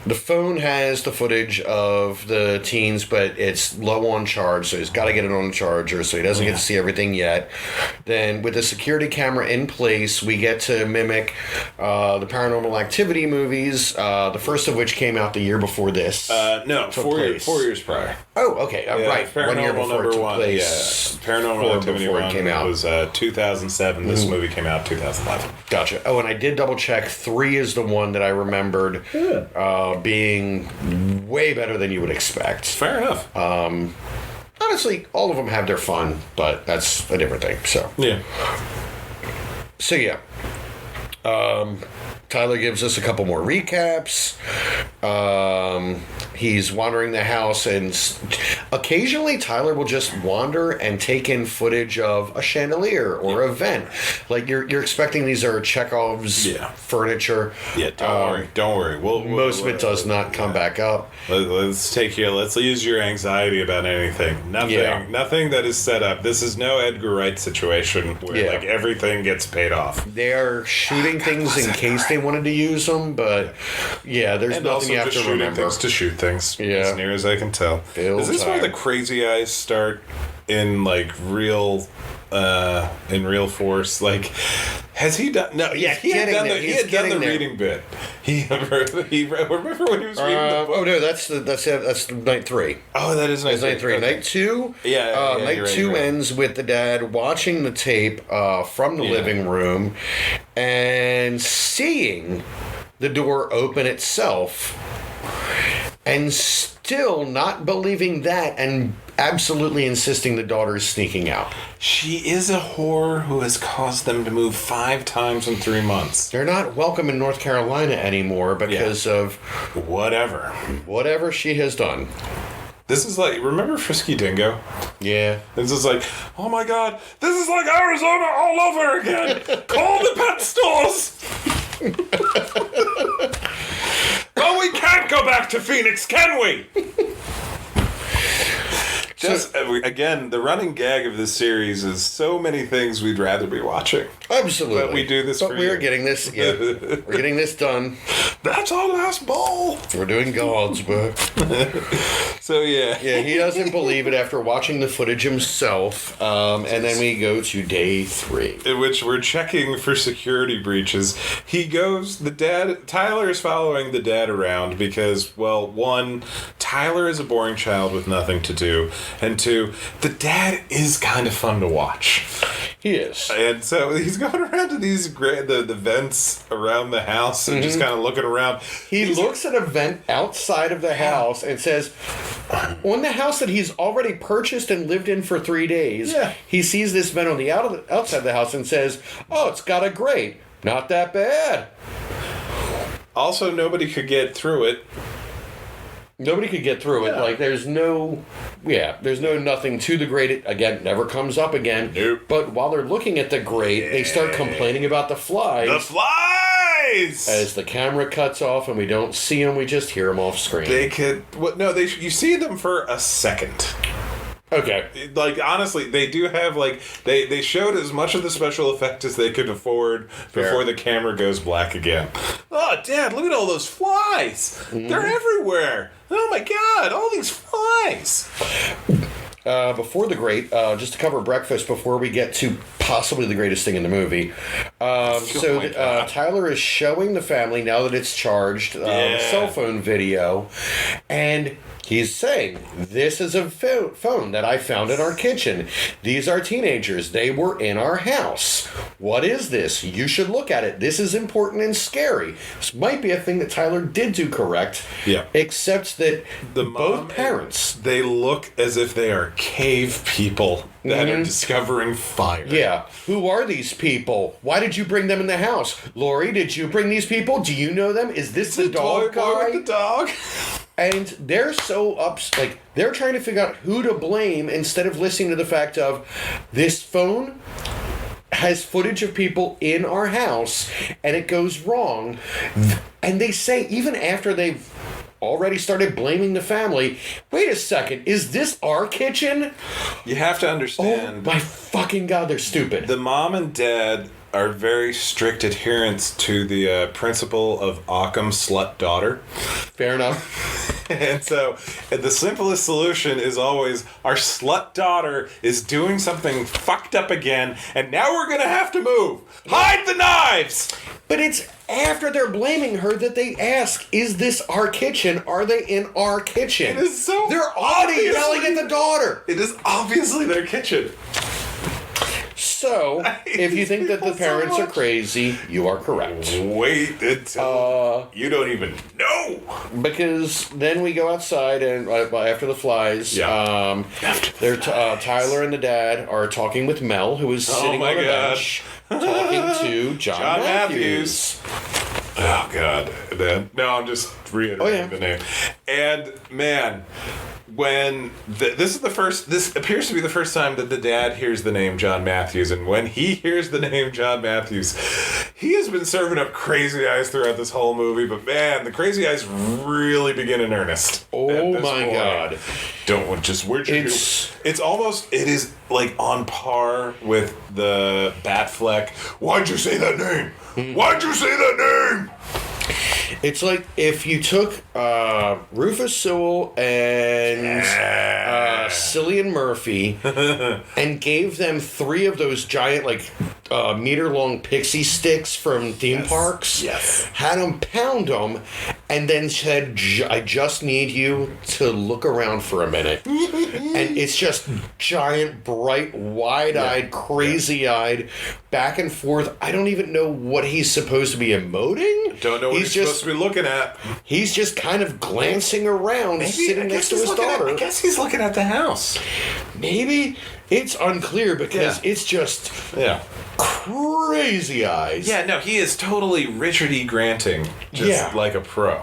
the phone has the footage of the teens, but it's low on charge, so he's got to get it on the charger, so he doesn't get to see everything yet. Then, with the security camera in place, we get to mimic the Paranormal Activity movies, the first of which came out the year before this. No, 4 years prior. Oh, okay, right. Paranormal 1 year before it took place. Paranormal Activity 1 came out. Was 2007. This movie came out 2011. Gotcha. Oh, and I did double check. 3 is the one that I remembered being way better than you would expect. Fair enough. Honestly, all of them have their fun, but that's a different thing. So yeah. So yeah. Tyler gives us a couple more recaps. He's wandering the house, and occasionally Tyler will just wander and take in footage of a chandelier or a vent. Like you're expecting these are Chekhov's furniture. Yeah, don't worry. Most of it does not come back up. Let's use your anxiety about anything. Nothing that is set up. This is no Edgar Wright situation where everything gets paid off. They are shooting things in case they wanted to use them, but there's nothing you have to remember. Things to shoot things. Yeah. As near as I can tell. Is this where the crazy eyes start in real force? Has he done? No, he had done the reading bit. He remember when he was reading the book? Oh no, that's night 3. Oh, that is night 3. Night 2. Night 2 ends with the dad watching the tape from the living room and seeing the door open itself and still not believing that and absolutely insisting the daughter is sneaking out. She is a whore who has caused them to move 5 times in 3 months. They're not welcome in North Carolina anymore because of whatever she has done. This is like, remember Frisky Dingo? Yeah. This is like, oh my God, this is like Arizona all over again. Call the pet stores. Well, we can't go back to Phoenix, can we? Just, again, the running gag of this series is so many things we'd rather be watching. Absolutely. But we do this for you. We're getting this, we're getting this done. That's our last ball. We're doing God's work. So, yeah. Yeah, he doesn't believe it after watching the footage himself. And then we go to day 3. In which we're checking for security breaches. He goes, Tyler is following the dad around because, well, 1, Tyler is a boring child with nothing to do. And 2, the dad is kind of fun to watch. He is. And so he's going around to these the vents around the house and just kind of looking around. He looks at a vent outside of the house and says, on the house that he's already purchased and lived in for 3 days, he sees this vent on the outside of the house and says, oh, it's got a grate. Not that bad. Also, nobody could get through it. Nobody could get through it. Like, there's no nothing to the grate. It, again, never comes up again. Nope. But while they're looking at the grate, they start complaining about the flies. The flies! As the camera cuts off and we don't see them, we just hear them off screen. They could... Well, no, you see them for a second. Okay. Like, honestly, they do have, like... They showed as much of the special effect as they could afford before the camera goes black again. Oh, Dad, look at all those flies! They're everywhere! Oh my God, all these flies! Before the grate, just to cover breakfast before we get to possibly the greatest thing in the movie. Tyler is showing the family, now that it's charged, cell phone video, and he's saying, this is a phone that I found in our kitchen. These are teenagers. They were in our house. What is this? You should look at it. This is important and scary. This might be a thing that Tyler did do correct. Yeah. Except that both parents... They look as if they are cave people that are discovering fire. Yeah. Who are these people? Why did you bring them in the house? Lori, did you bring these people? Do you know them? Is this the dog guy? With the dog? And they're so they're trying to figure out who to blame instead of listening to the fact of this phone has footage of people in our house and it goes wrong. And they say, even after they've already started blaming the family, wait a second, is this our kitchen? You have to understand. Oh my fucking God, they're stupid. The mom and dad are very strict adherents to the principle of Occam slut daughter. Fair enough. And so the simplest solution is always, our slut daughter is doing something fucked up again, and now we're going to have to move. Hide the knives! But it's after they're blaming her that they ask, is this our kitchen? Are they in our kitchen? It is so They're already yelling at the daughter. It is obviously their kitchen. So, if you think that the parents are crazy, you are correct. Wait until you don't even know. Because then we go outside and after the flies, Tyler and the dad are talking with Mel, who is sitting on the bench, talking to John Matthews. Oh God! No, I'm just reiterating the name. And man, when this appears to be the first time that the dad hears the name John Matthews, and when he hears the name John Matthews, he has been serving up crazy eyes throughout this whole movie. But man, the crazy eyes really begin in earnest. Oh my God! It is like on par with the Batfleck. Why'd you say that name? Why'd you say that name? It's like if you took Rufus Sewell and Cillian Murphy and gave them 3 of those giant, meter-long pixie sticks from theme parks, had them pound them, and then said, I just need you to look around for a minute. And it's just giant, bright, wide-eyed, crazy-eyed, back and forth. I don't even know what he's supposed to be emoting. Don't know what he's supposed to be looking at. He's just kind of glancing around, sitting next to his daughter. I guess he's looking at the house. Maybe. It's unclear because it's just crazy eyes. Yeah, no, he is totally Richard E. Granting, just like a pro.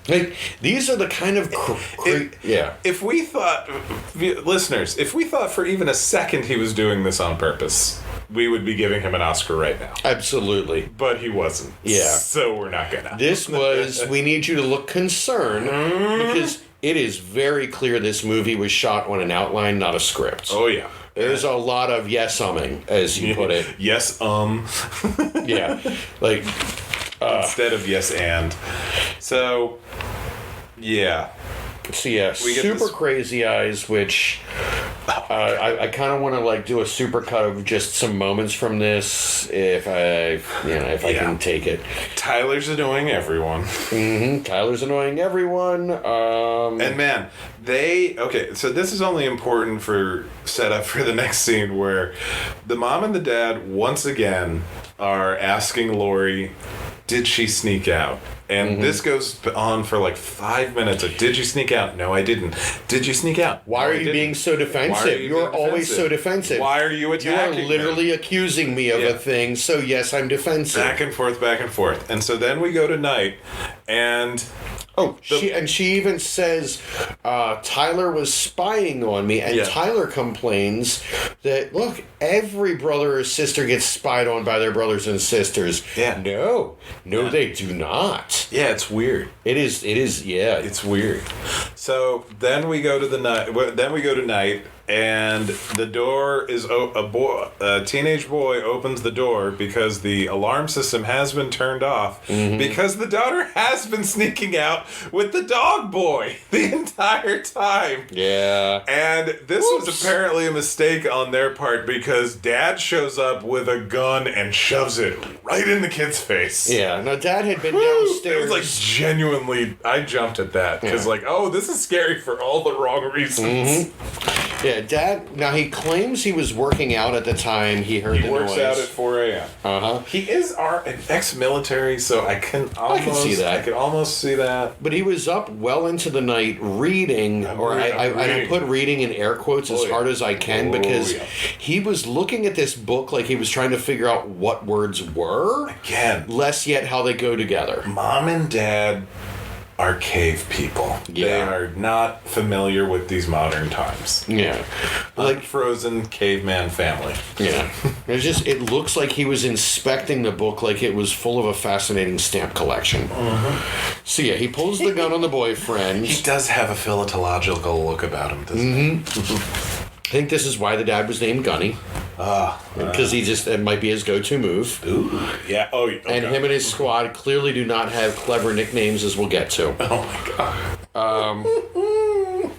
Like, these are the kind of... If we thought... Listeners, if we thought for even a second he was doing this on purpose, we would be giving him an Oscar right now. Absolutely. But he wasn't. Yeah. So we're not gonna. This was... We need you to look concerned because it is very clear this movie was shot on an outline, not a script. Oh, yeah. There's a lot of yes-umming, as you put it. Yes, Yeah. Like... instead of yes, and. So, yeah. So, yeah, super crazy eyes, which... I kind of want to like do a super cut of just some moments from this if I can take it. Tyler's annoying everyone. Tyler's annoying everyone. And man, so this is only important for setup for the next scene where the mom and the dad once again are asking Lori, did she sneak out? And this goes on for like 5 minutes. Did you sneak out? No, I didn't. Did you sneak out? Why are you being so defensive? You're always so defensive. Why are you attacking You are literally accusing me of a thing, so yes, I'm defensive. Back and forth, back and forth. And so then we go to night, and... she even says Tyler was spying on me, and Tyler complains that, look, every brother or sister gets spied on by their brothers and sisters. Yeah. No, they do not. Yeah, it's weird. It is, It's weird. So then we go to night, and the door is a teenage boy opens the door because the alarm system has been turned off because the daughter has been sneaking out with the dog boy the entire time. Yeah. And this was apparently a mistake on their part because dad shows up with a gun and shoves it right in the kid's face. Yeah. Now dad had been downstairs. It was like genuinely, I jumped at that because this is scary for all the wrong reasons. Yeah, Dad, now he claims he was working out at the time he heard the noise. He works out at 4 a.m. Uh-huh. He is an ex-military, so I can see that. I can almost see that. But he was up well into the night reading, I put reading in air quotes as hard as I can because he was looking at this book like he was trying to figure out what words were. Again. Less yet how they go together. Mom and Dad are cave people. Yeah. They are not familiar with these modern times. Yeah. Like frozen caveman family. Yeah. It looks like he was inspecting the book like it was full of a fascinating stamp collection. So yeah, he pulls the gun on the boyfriend. He does have a philological look about him, doesn't he? I think this is why the dad was named Gunny. Because it might be his go-to move. Ooh, yeah. Oh, okay. And him and his squad clearly do not have clever nicknames, as we'll get to. Oh my god.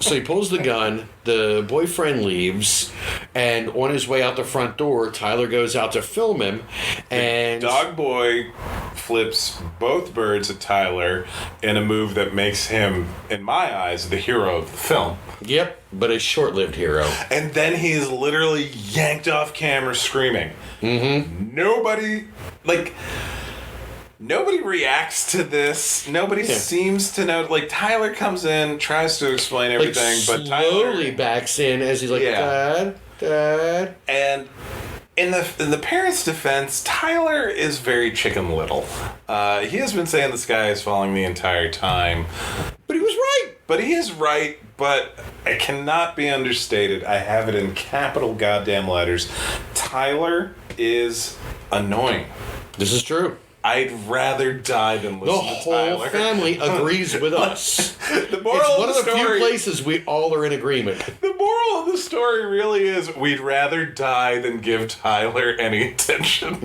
So he pulls the gun, the boyfriend leaves, and on his way out the front door, Tyler goes out to film him, and... The dog boy flips both birds at Tyler in a move that makes him, in my eyes, the hero of the film. Yep, but a short-lived hero. And then he's literally yanked off camera screaming. Nobody reacts to this. Nobody seems to know. Like, Tyler comes in, tries to explain everything, but Tyler slowly backs in as he's like, Dad. And in the parents' defense, Tyler is very Chicken Little. He has been saying the sky is falling the entire time. But he was right. But he is right, but it cannot be understated. I have it in capital goddamn letters. Tyler is annoying. This is true. I'd rather die than listen to Tyler. The whole family agrees with us. The moral of the story, few places we all are in agreement. The moral of the story really is we'd rather die than give Tyler any attention.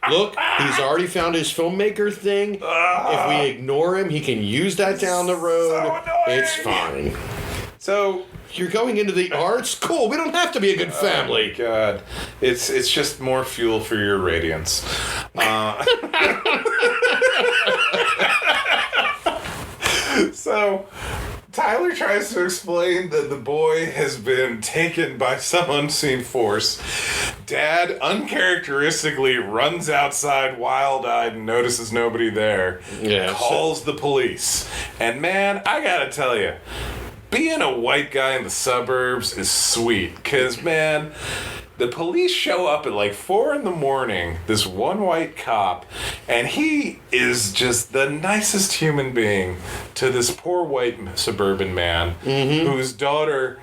Look, he's already found his filmmaker thing. If we ignore him, he can use that down the road. So it's fine. So... You're going into the arts? Cool, we don't have to be a good family. Oh my God. It's just more fuel for your radiance. So Tyler tries to explain that the boy has been taken by some unseen force. Dad uncharacteristically runs outside wild-eyed and notices nobody there. Yeah, calls the police. And man, I gotta tell you, being a white guy in the suburbs is sweet. Because, man, the police show up at like 4 a.m, this one white cop, and he is just the nicest human being to this poor white suburban man whose daughter...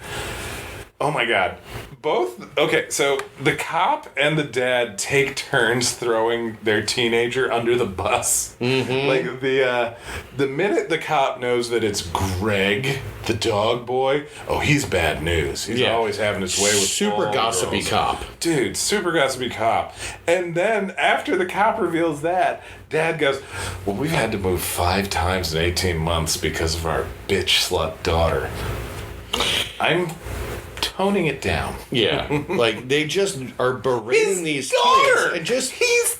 Oh my God. Okay, so the cop and the dad take turns throwing their teenager under the bus. Like the minute the cop knows that it's Greg, the dog boy, oh, he's bad news. He's always having his way with super gossipy girls. cop. Dude, super gossipy cop. And then after the cop reveals that, Dad goes, well, we've had to move 5 times in 18 months because of our bitch slut daughter. I'm toning it down. Yeah, like they just are berating these kids and just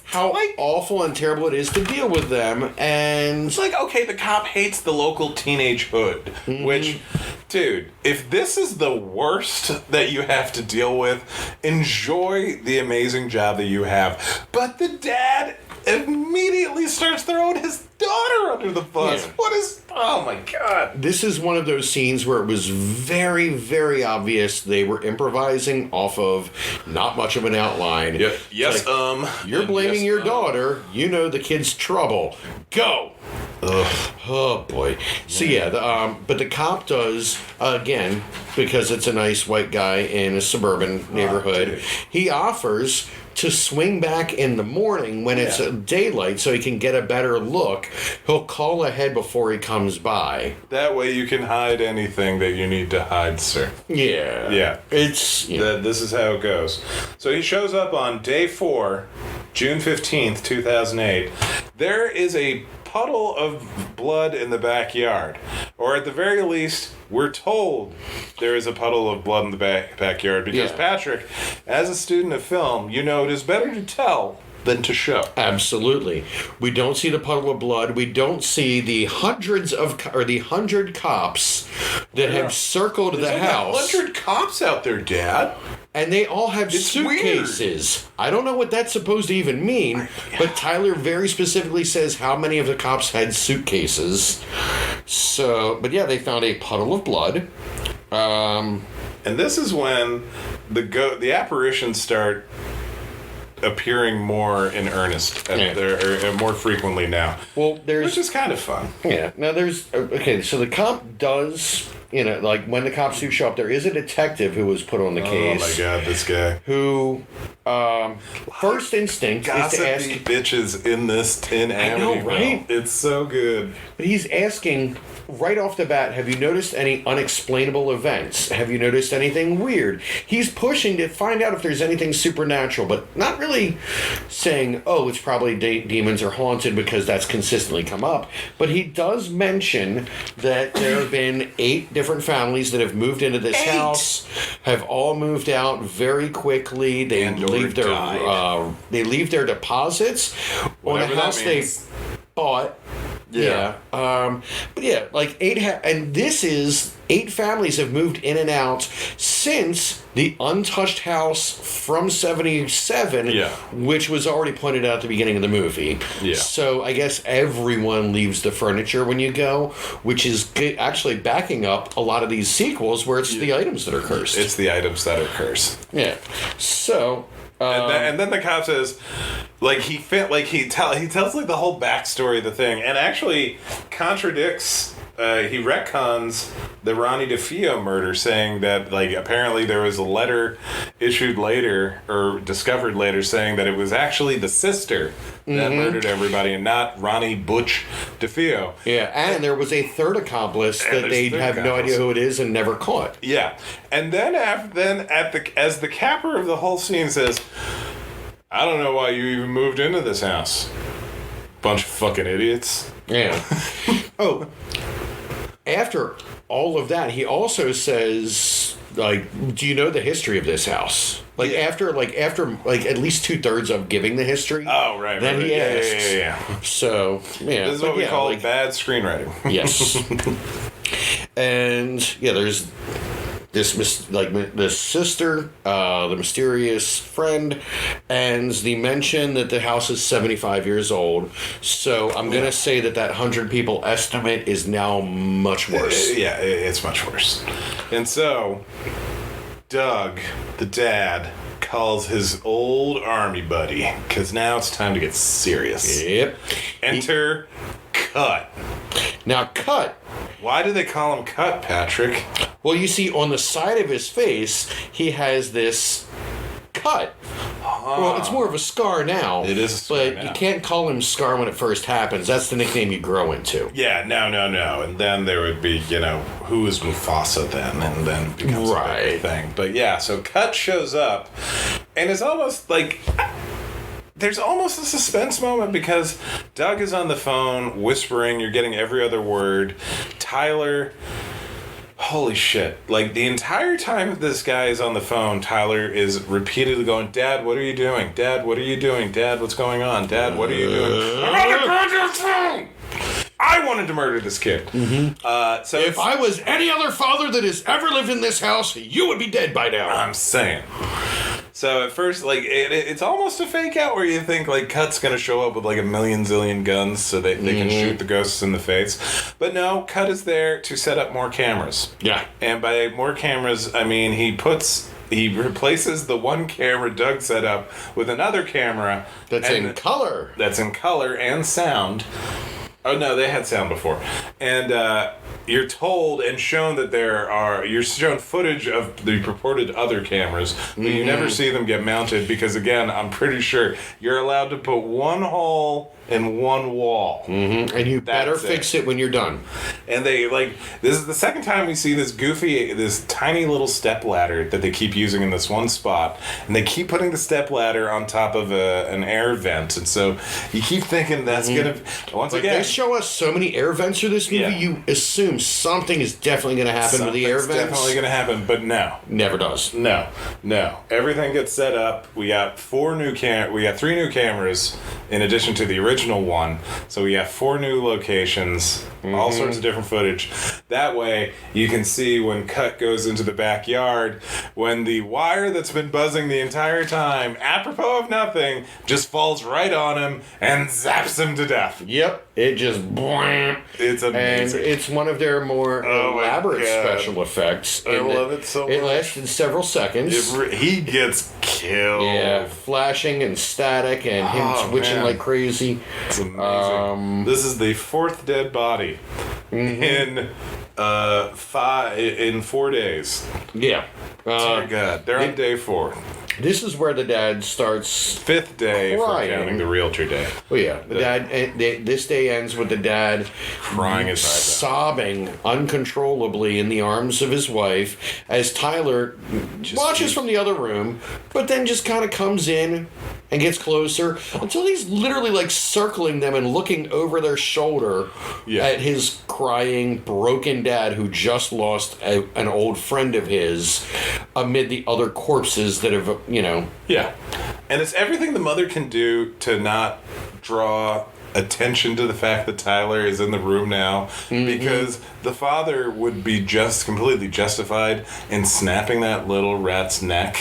how awful and terrible it is to deal with them. And it's like, okay, the cop hates the local teenage hood, which, dude, if this is the worst that you have to deal with, enjoy the amazing job that you have. But the dad immediately starts throwing his daughter under the bus. Yeah. What is... Oh, my God. This is one of those scenes where it was very, very obvious they were improvising off of not much of an outline. Yeah. Yes, like, you're blaming your daughter. You know the kid's trouble. Go! Ugh. Oh, boy. So, but the cop does, again, because it's a nice white guy in a suburban neighborhood, he offers to swing back in the morning when it's daylight so he can get a better look. He'll call ahead before he comes by. That way you can hide anything that you need to hide, sir. Yeah. Yeah. It's... This is how it goes. So he shows up on day 4, June 15th, 2008. There is a puddle of blood in the backyard. Or at the very least, we're told there is a puddle of blood in the backyard because Patrick, as a student of film, you know it is better to tell than to show. Absolutely. We don't see the puddle of blood. We don't see the 100 cops that have circled the house. 100 cops out there, Dad. And they all have suitcases. Weird. I don't know what that's supposed to even mean, but Tyler very specifically says how many of the cops had suitcases. So, but yeah, they found a puddle of blood. And this is when the apparitions start appearing more in earnest or more frequently now. Well, which is kind of fun. Yeah. Now there's so the cop does, like when the cops do show up, there is a detective who was put on the case. Oh my God, this guy. Who first instinct is to ask bitches in Amityville. I know, right? It's so good. But he's asking right off the bat, have you noticed any unexplainable events? Have you noticed anything weird? He's pushing to find out if there's anything supernatural, but not really saying, oh, it's probably demons or haunted, because that's consistently come up. But he does mention that there have been 8 different families that have moved into this house, have all moved out very quickly. They leave their deposits on a house they bought. Yeah. But yeah, like 8 and this is 8 families have moved in and out since the untouched house from 77, which was already pointed out at the beginning of the movie. Yeah. So I guess everyone leaves the furniture when you go, which is actually backing up a lot of these sequels where it's the items that are cursed. It's the items that are cursed. Yeah. So... and then the cop says, like he tells like the whole backstory of the thing, and actually contradicts. He retcons the Ronnie DeFeo murder, saying that like apparently there was a letter issued later or discovered later saying that it was actually the sister that murdered everybody and not Ronnie Butch DeFeo. Yeah, and there was a third accomplice that they have no idea who it is and never caught. Yeah, and then as the capper of the whole scene says, I don't know why you even moved into this house. Bunch of fucking idiots. Yeah. Oh. After all of that, he also says, like, do you know the history of this house? Like, after at least 2/3 of giving the history. Oh, right. Then he asks. Yeah. So, yeah. This is what we call bad screenwriting. Yes. And yeah, there's this the sister, the mysterious friend, and the mention that the house is 75 years old. So I'm gonna say that 100 people estimate is now much worse. Yeah, it's much worse. And so Doug, the dad, calls his old army buddy, because now it's time to get serious. Yep. Enter Cut. Now, Cut. Why do they call him Cut, Patrick? Well, you see, on the side of his face, he has this cut. Well, it's more of a scar now. It is a scar but now. you can't call him Scar when it first happens. That's the nickname you grow into. Yeah, no. And then there would be, who is Mufasa then? And then becomes a big thing. But yeah, so Cut shows up, and it's almost like... There's almost a suspense moment because Doug is on the phone whispering. You're getting every other word. Tyler... Holy shit. Like, the entire time this guy is on the phone, Tyler is repeatedly going, Dad, what are you doing? Dad, what are you doing? Dad, what's going on? Dad, what are you doing? I'm on the goddamn phone! I wanted to murder this kid. Mm-hmm. So if I was any other father that has ever lived in this house, you would be dead by now. I'm saying. So at first, like, it's almost a fake out where you think, like, Cut's going to show up with, like, a million zillion guns so they can shoot the ghosts in the face. But no, Cut is there to set up more cameras. Yeah. And by more cameras, I mean he replaces the one camera Doug set up with another camera. That's in color. That's in color and sound. Oh, no, they had sound before. And you're told and shown that you're shown footage of the purported other cameras, but you never see them get mounted because, again, I'm pretty sure you're allowed to put one hole in one wall. Mm-hmm. And you better fix it when you're done. And this is the second time we see this tiny little step ladder that they keep using in this one spot, and they keep putting the step ladder on top of an air vent, and so you keep thinking that's gonna, once again... They show us so many air vents through this movie, you assume something is definitely going to happen with the air vents. Definitely going to happen, but no. Never does. No. Everything gets set up. We got 3 new cameras in addition to the original one. So we have 4 new locations, all sorts of different footage. That way, you can see when Cut goes into the backyard, when the wire that's been buzzing the entire time, apropos of nothing, just falls right on him and zaps him to death. Yep. It just... It's amazing. And it's one of their more elaborate special effects. I love it so much. It lasted several seconds. He gets killed. Yeah, flashing and static and him twitching like crazy. It's amazing. This is the 4th dead body in 4 days. Yeah. Dear God. They're on day 4. This is where the dad starts 5th day crying. for counting the realtor day. Oh yeah, this day ends with the dad crying his eyes out, sobbing uncontrollably in the arms of his wife as Tyler watches from the other room, but then just kind of comes in and gets closer until he's literally like circling them and looking over their shoulder at his crying, broken dad who just lost an old friend of his amid the other corpses that have, Yeah. And it's everything the mother can do to not draw attention to the fact that Tyler is in the room now, because the father would be just completely justified in snapping that little rat's neck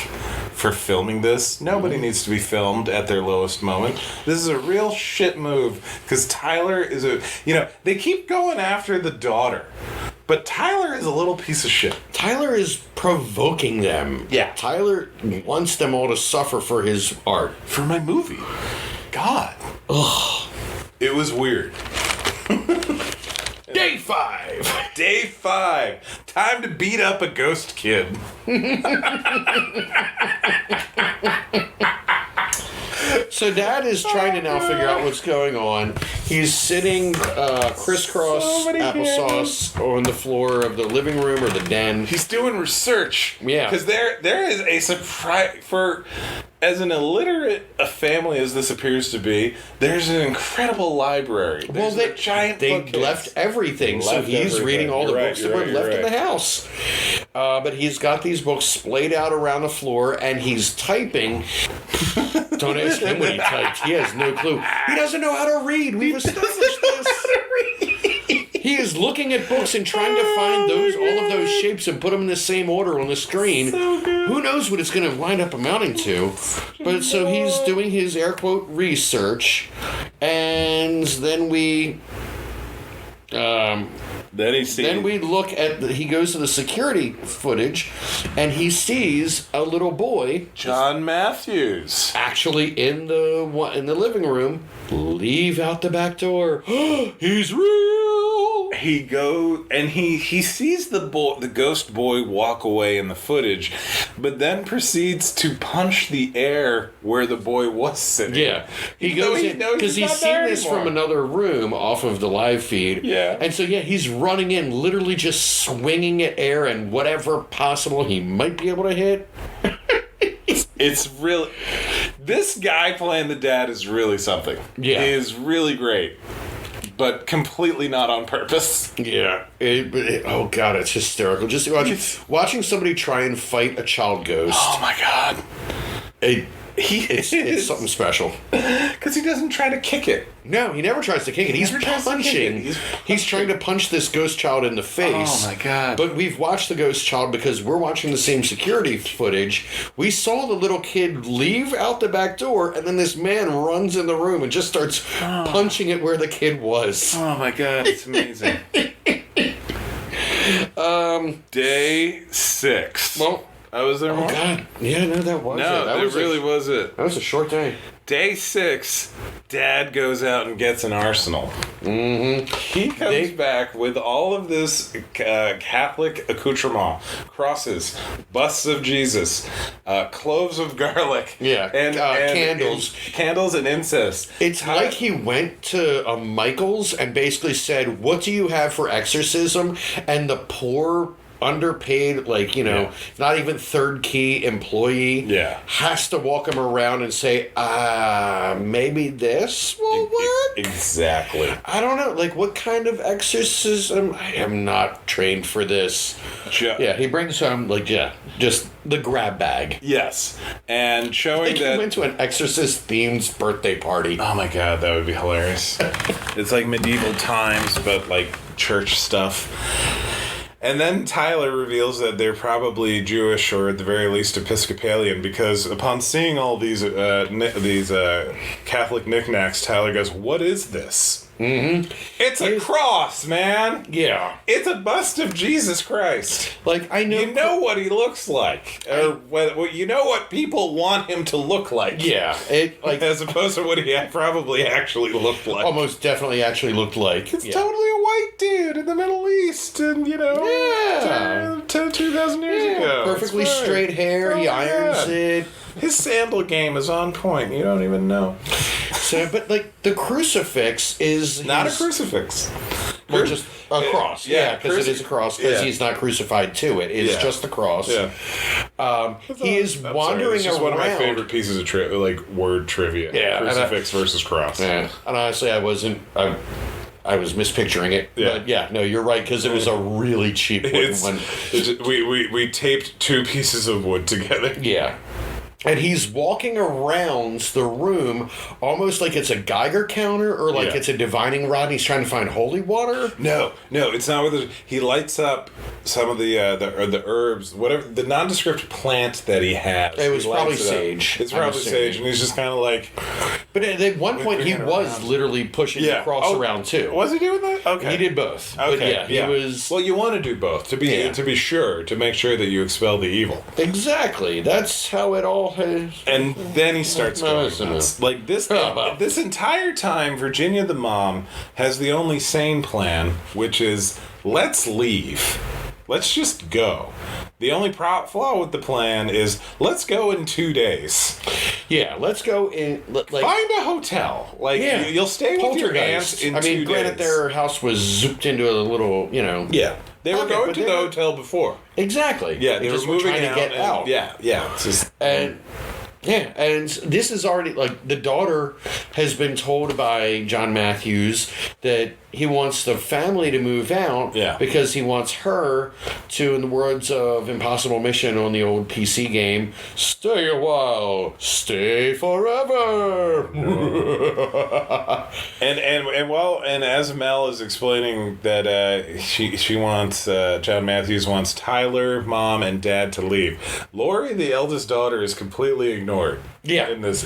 for filming this. Nobody needs to be filmed at their lowest moment. This is a real shit move, because Tyler is they keep going after the daughter, but Tyler is a little piece of shit. Tyler is provoking them. Yeah. Tyler wants them all to suffer for his art. For my movie. God. Ugh. It was weird. Day 5. Day 5. Time to beat up a ghost kid. So Dad is trying to now figure out what's going on. He's sitting crisscross applesauce on the floor of the living room or the den. He's doing research. Yeah. Because there is a surprise for... As an illiterate a family as this appears to be, there's an incredible library. There's a giant bookcase. They left everything, so he's reading all the books that were left in the house. But he's got these books splayed out around the floor, and he's typing. Don't ask him what he typed. He has no clue. He doesn't know how to read. We've established this. He is looking at books and trying to find all of those shapes and put them in the same order on the screen. So good. Who knows what it's going to wind up amounting to? But so he's doing his air quote research, and then we. Then we look at he goes to the security footage, and he sees a little boy, John Matthews, actually in the living room, leave out the back door. He's real. He goes and he sees the ghost boy walk away in the footage, but then proceeds to punch the air where the boy was sitting. Yeah, he goes in because he's seen this from another room off of the live feed. Yeah, and so he's running in, literally just swinging at air and whatever possible he might be able to hit. It's really, this guy playing the dad is really something. Yeah, he is really great. But completely not on purpose. Yeah. Oh, God, it's hysterical. Just watching somebody try and fight a child ghost. Oh, my God. It's something special. Because he doesn't try to kick it. No, he never tries to kick it. He's punching. He's trying to punch this ghost child in the face. Oh, my God. But we've watched the ghost child because we're watching the same security footage. We saw the little kid leave out the back door, and then this man runs in the room and just starts punching it where the kid was. Oh, my God. It's amazing. Day 6. Well... I was there more? Oh, God. Yeah, no, that was it. That really was it. That was a short day. Day 6, Dad goes out and gets an arsenal. Mm-hmm. He comes back with all of this Catholic accoutrement. Crosses, busts of Jesus, cloves of garlic. Yeah, and candles. Candles and incense. It's like he went to Michael's and basically said, what do you have for exorcism? And the poor... underpaid, not even third key employee has to walk him around and say, maybe this will work? Exactly. I don't know, what kind of exorcism? I am not trained for this. He brings home, just the grab bag. Yes. And showing that... he went to an exorcist-themed birthday party. Oh my God, that would be hilarious. It's like medieval times, but church stuff. And then Tyler reveals that they're probably Jewish or at the very least Episcopalian, because upon seeing all these Catholic knickknacks, Tyler goes, "What is this?" Mm-hmm. It's a cross, man. Yeah. It's a bust of Jesus Christ. I know... You know what he looks like. You know what people want him to look like. Yeah. As opposed to what he probably actually looked like. Almost definitely actually looked like. It's totally a white dude in the Middle East, and, 2,000 years ago. Perfectly straight hair. He irons it. His sandal game is on point. You don't even know. So, but the crucifix is not a crucifix. Or just a cross. Yeah, because it is a cross. Because he's not crucified to it. It's just a cross. Yeah. He is wandering around. One of my favorite pieces of word trivia. Yeah, crucifix versus cross. Yeah, and honestly, I wasn't. I was mispicturing it. Yeah. But no, you're right, because it was a really cheap wooden one. We taped two pieces of wood together. Yeah. And he's walking around the room almost like it's a Geiger counter or it's a divining rod and he's trying to find holy water. No, it's not. He lights up some of the herbs, whatever, the nondescript plant that he has. It was probably sage. It's probably sage, and he's just kind of like... But at one point he was literally pushing the cross around too. Was he doing that? Okay. He did both. Okay, but he was... Well, you want to do both, to be sure, to make sure that you expel the evil. Exactly. That's how it all has... And then he starts going nuts. This entire time, Virginia the mom has the only sane plan, which is, let's leave. Let's just go. The only flaw with the plan is, let's go in 2 days. Yeah, let's go in... Find a hotel. You'll stay with your aunt in 2 days. Granted, their house was zooped into a little, Yeah. They were going to the hotel before. Exactly. Yeah, they were moving trying to get out. Yeah. Yeah, and this is already, like, the daughter has been told by John Matthews that he wants the family to move out because he wants her to, in the words of Impossible Mission on the old PC game, stay a while, stay forever. and as Mel is explaining that she wants John Matthews wants Tyler, Mom, and Dad to leave. Lori, the eldest daughter, is completely ignored. Yeah. In this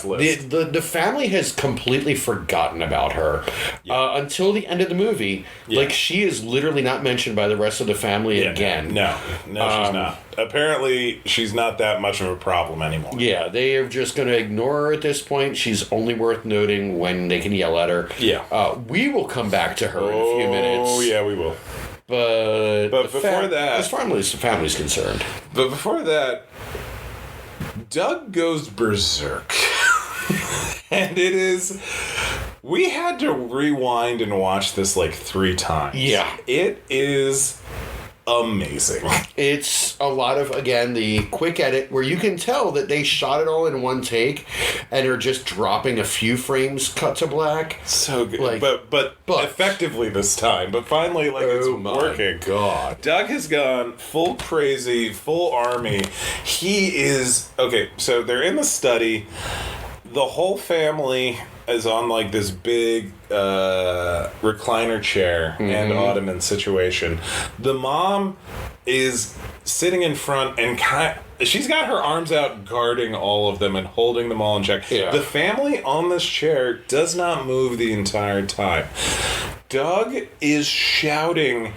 list. The family has completely forgotten about her until the end of the movie. Yeah. Like, she is literally not mentioned by the rest of the family again. No, she's not. Apparently, she's not that much of a problem anymore. Yeah, they are just going to ignore her at this point. She's only worth noting when they can yell at her. Yeah. We will come back to her in a few minutes. Oh, yeah, we will. But before that... As far as the family's concerned. But before that... Doug goes berserk. And it is... We had to rewind and watch this like 3 times. Yeah. It is amazing. It's a lot of, again, the quick edit where you can tell that they shot it all in one take and are just dropping a few frames cut to black. So good. Like, but effectively this time. But finally, like, it's working. God. Doug has gone full crazy, full army. He is... Okay, so they're in the study. The whole family is on, like, this big recliner chair and ottoman situation. The mom is sitting in front and she's got her arms out guarding all of them and holding them all in check. Yeah. The family on this chair does not move the entire time. Doug is shouting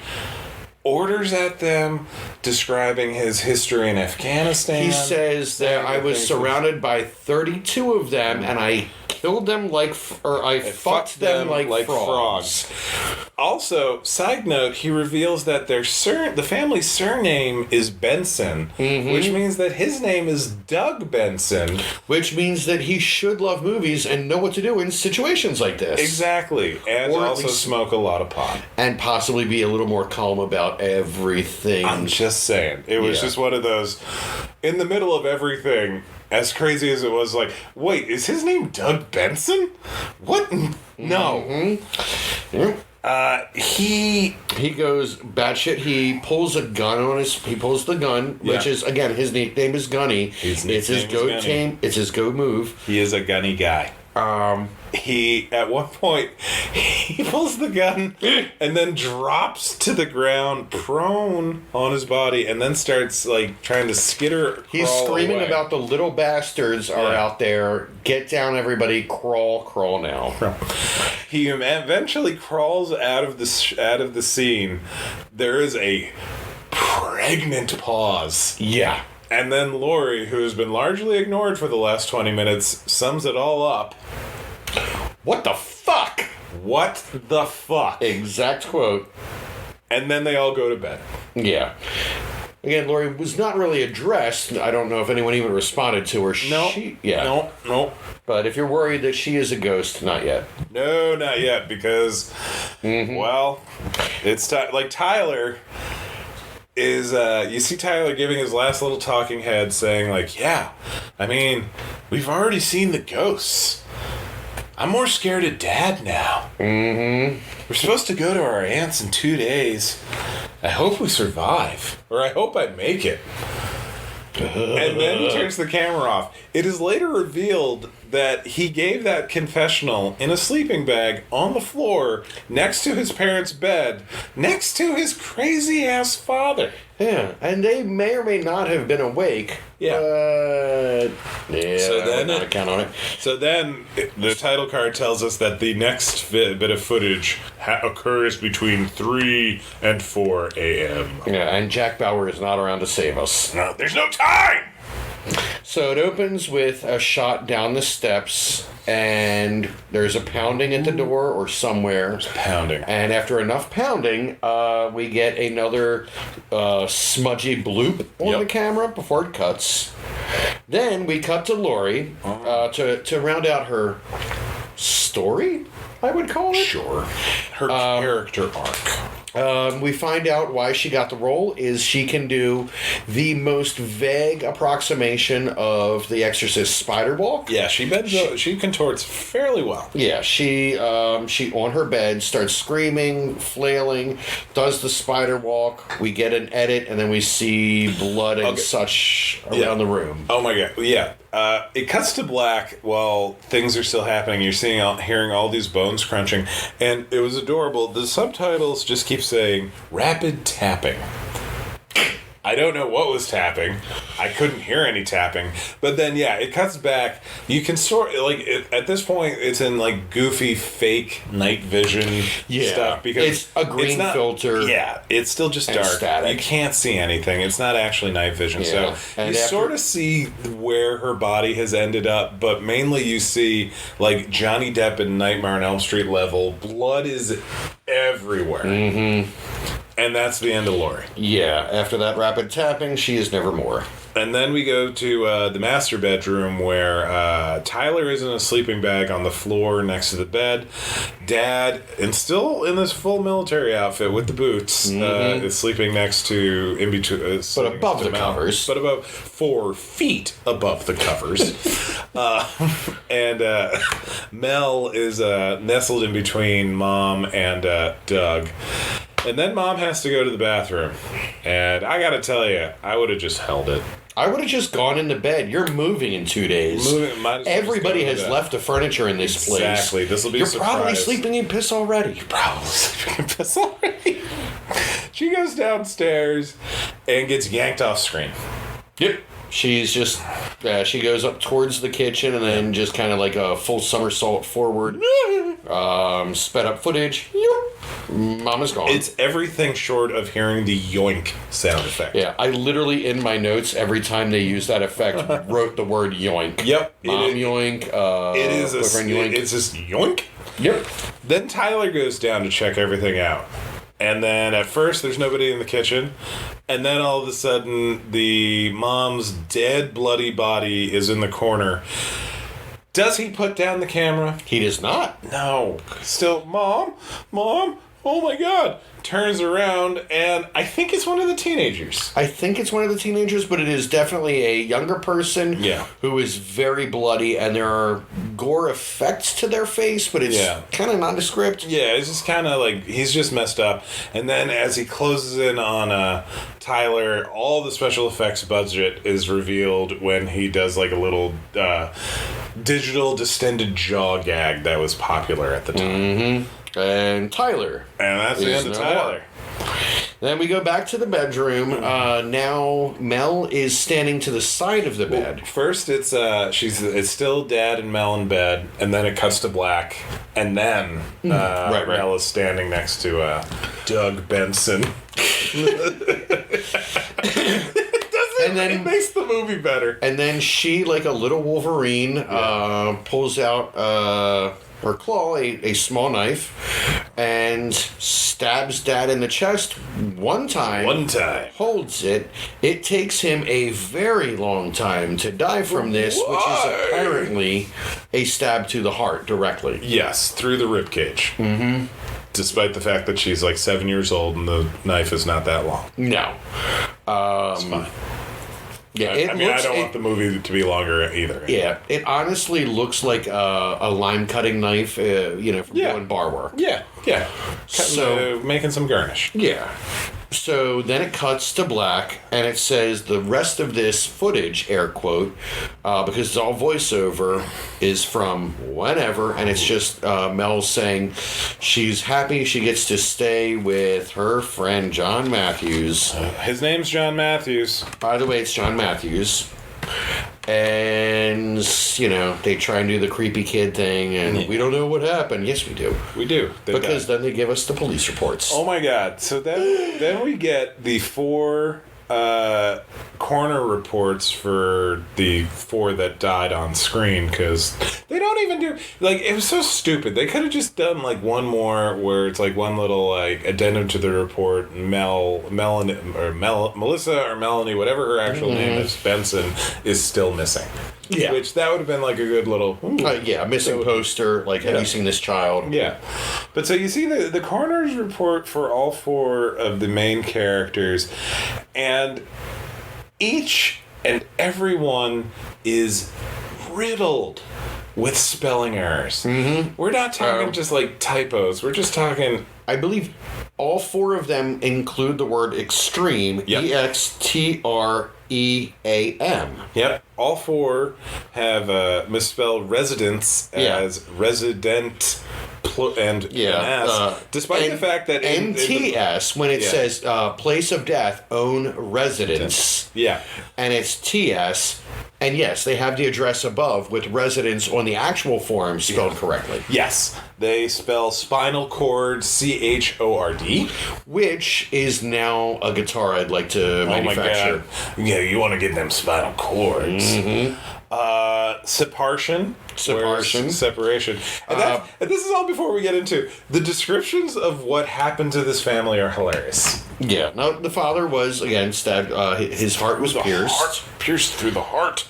orders at them, describing his history in Afghanistan. He says that I was surrounded by 32 of them, and I killed them I fucked them like frogs. Also, side note, he reveals that the family's surname is Benson, which means that his name is Doug Benson. Which means that he should love movies and know what to do in situations like this. Exactly. And also smoke a lot of pot. And possibly be a little more calm about everything. I'm just saying. It was just one of those, in the middle of everything, as crazy as it was, like, wait, is his name Doug Benson? What? No. He goes batshit. He pulls a gun on he pulls the gun, which is, again, his nickname is Gunny. It's his go move. He is a gunny guy. He, at one point, he pulls the gun and then drops to the ground prone on his body and then starts, like, trying to skitter. He's screaming about the little bastards are out there. Get down, everybody. Crawl now. He eventually crawls out of the scene. There is a pregnant pause. Yeah. And then Lori, who has been largely ignored for the last 20 minutes, sums it all up. What the fuck? What the fuck? Exact quote. And then they all go to bed. Yeah. Again, Lori was not really addressed. I don't know if anyone even responded to her. No. But if you're worried that she is a ghost, not yet. No, not yet, because, well, it's like Tyler... you see Tyler giving his last little talking head saying, like, yeah, I mean, we've already seen the ghosts. I'm more scared of Dad now. We're supposed to go to our aunt's in 2 days. I hope we survive. Or I hope I make it. And then he turns the camera off. It is later revealed that he gave that confessional in a sleeping bag on the floor next to his parents' bed, next to his crazy-ass father. Yeah, and they may or may not have been awake. Yeah. So then, not count on it. So then, the title card tells us that the next bit of footage occurs between 3 and 4 a.m. Yeah, and Jack Bauer is not around to save us. No, there's no time! So it opens with a shot down the steps, and there's a pounding at the door or somewhere. There's pounding. And after enough pounding, we get another smudgy bloop on the camera before it cuts. Then we cut to Lori to round out her story, I would call it. Sure. Her character arc. We find out why she got the role is she can do the most vague approximation of the Exorcist spider walk. Yeah, she contorts fairly well. Yeah, she on her bed starts screaming, flailing, does the spider walk. We get an edit, and then we see blood and such around the room. Oh my god, yeah. It cuts to black while things are still happening. You're hearing all these bones crunching, and it was adorable. The subtitles just keep saying "rapid tapping." I don't know what was tapping. I couldn't hear any tapping. But then, yeah, it cuts back. You can at this point, it's in, like, goofy, fake night vision stuff. Because it's a green filter. Yeah, it's still just dark. Static. You can't see anything. It's not actually night vision. Yeah. So you sort of see where her body has ended up, but mainly you see, like, Johnny Depp in Nightmare on Elm Street level. Blood is everywhere. Mm-hmm. And that's the end of Laurie. Yeah, after that rapid tapping, she is nevermore. And then we go to the master bedroom where Tyler is in a sleeping bag on the floor next to the bed. Dad, and still in this full military outfit with the boots, is sleeping next to, in between. But above the covers. But about 4 feet above the covers. And Mel is nestled in between Mom and Doug. And then Mom has to go to the bathroom. And I gotta tell you, I would have just held it. I would have just gone into bed. You're moving in 2 days. Everybody has left the furniture in this place. Exactly. This will be a surprise. You're probably sleeping in piss already. You're probably sleeping in piss already. She goes downstairs and gets yanked off screen. Yep. She's just, she goes up towards the kitchen and then just kind of like a full somersault forward. Sped up footage. Mama's gone. It's everything short of hearing the yoink sound effect. Yeah, I literally, in my notes, every time they use that effect, wrote the word yoink. Yep. Mom yoink, it is boyfriend yoink. It's just yoink. Yep. Then Tyler goes down to check everything out. And then at first there's nobody in the kitchen. And then all of a sudden the mom's dead, bloody body is in the corner. Does he put down the camera? He does not. No. Still, Mom, oh my God. Turns around, and I think it's one of the teenagers. I think it's one of the teenagers, but it is definitely a younger person who is very bloody, and there are gore effects to their face, but it's kind of nondescript. Yeah, it's just kind of like, he's just messed up. And then as he closes in on Tyler, all the special effects budget is revealed when he does like a little digital distended jaw gag that was popular at the time. Mm-hmm. And Tyler. And that's the end of Tyler. Then we go back to the bedroom. Now Mel is standing to the side of the bed. Well, first, it's still Dad and Mel in bed, and then it cuts to black, and then Mel is standing next to Doug Benson. It makes the movie better. And then she, like a little Wolverine, pulls out her claw, a small knife, and stabs Dad in the chest one time. Holds it. It takes him a very long time to die from this, which is apparently a stab to the heart directly. Yes, through the ribcage. Mm-hmm. Despite the fact that she's like 7 years old and the knife is not that long. No. It's fine. Yeah, I don't want the movie to be longer either. Yeah, it honestly looks like a lime cutting knife, from doing bar work. Yeah. Making some garnish. Yeah. So then it cuts to black, and it says the rest of this footage, air quote, because it's all voiceover, is from whenever, and it's just Mel saying she's happy she gets to stay with her friend John Matthews. His name's John Matthews. By the way, it's John Matthews. And, they try and do the creepy kid thing, and we don't know what happened. Yes, we do. We do. Because then they give us the police reports. Oh, my God. So then we get the 4 coroner reports for the 4 that died on screen, because they don't even do, like, it was so stupid. They could have just done, like, one more where it's, like, one little, like, addendum to the report. Melissa or Melanie, whatever her actual name is, Benson, is still missing. Yeah. Which that would have been, like, a good little... a missing poster, like, have you seen this child? Yeah. But so you see the coroner's report for all 4 of the main characters, and each and every one is riddled with spelling errors. Mm-hmm. We're not talking just like typos. We're just talking... I believe all 4 of them include the word extreme. Yep. EXTREAM. Yep. All 4 have misspelled residence as resident and S, despite the fact that NTS, when it says place of death, own residence. Yeah. And it's TS. And yes, they have the address above with residence on the actual form spelled correctly. Yes. They spell spinal cord CHORD. Which is now a guitar I'd like to manufacture. Oh my God. Yeah, you want to get them spinal cords. Mm-hmm. Separation. Separation. And this is all before we get into the descriptions of what happened to this family are hilarious. Yeah. Now, the father was, again, stabbed. His heart was pierced. Pierced through the heart.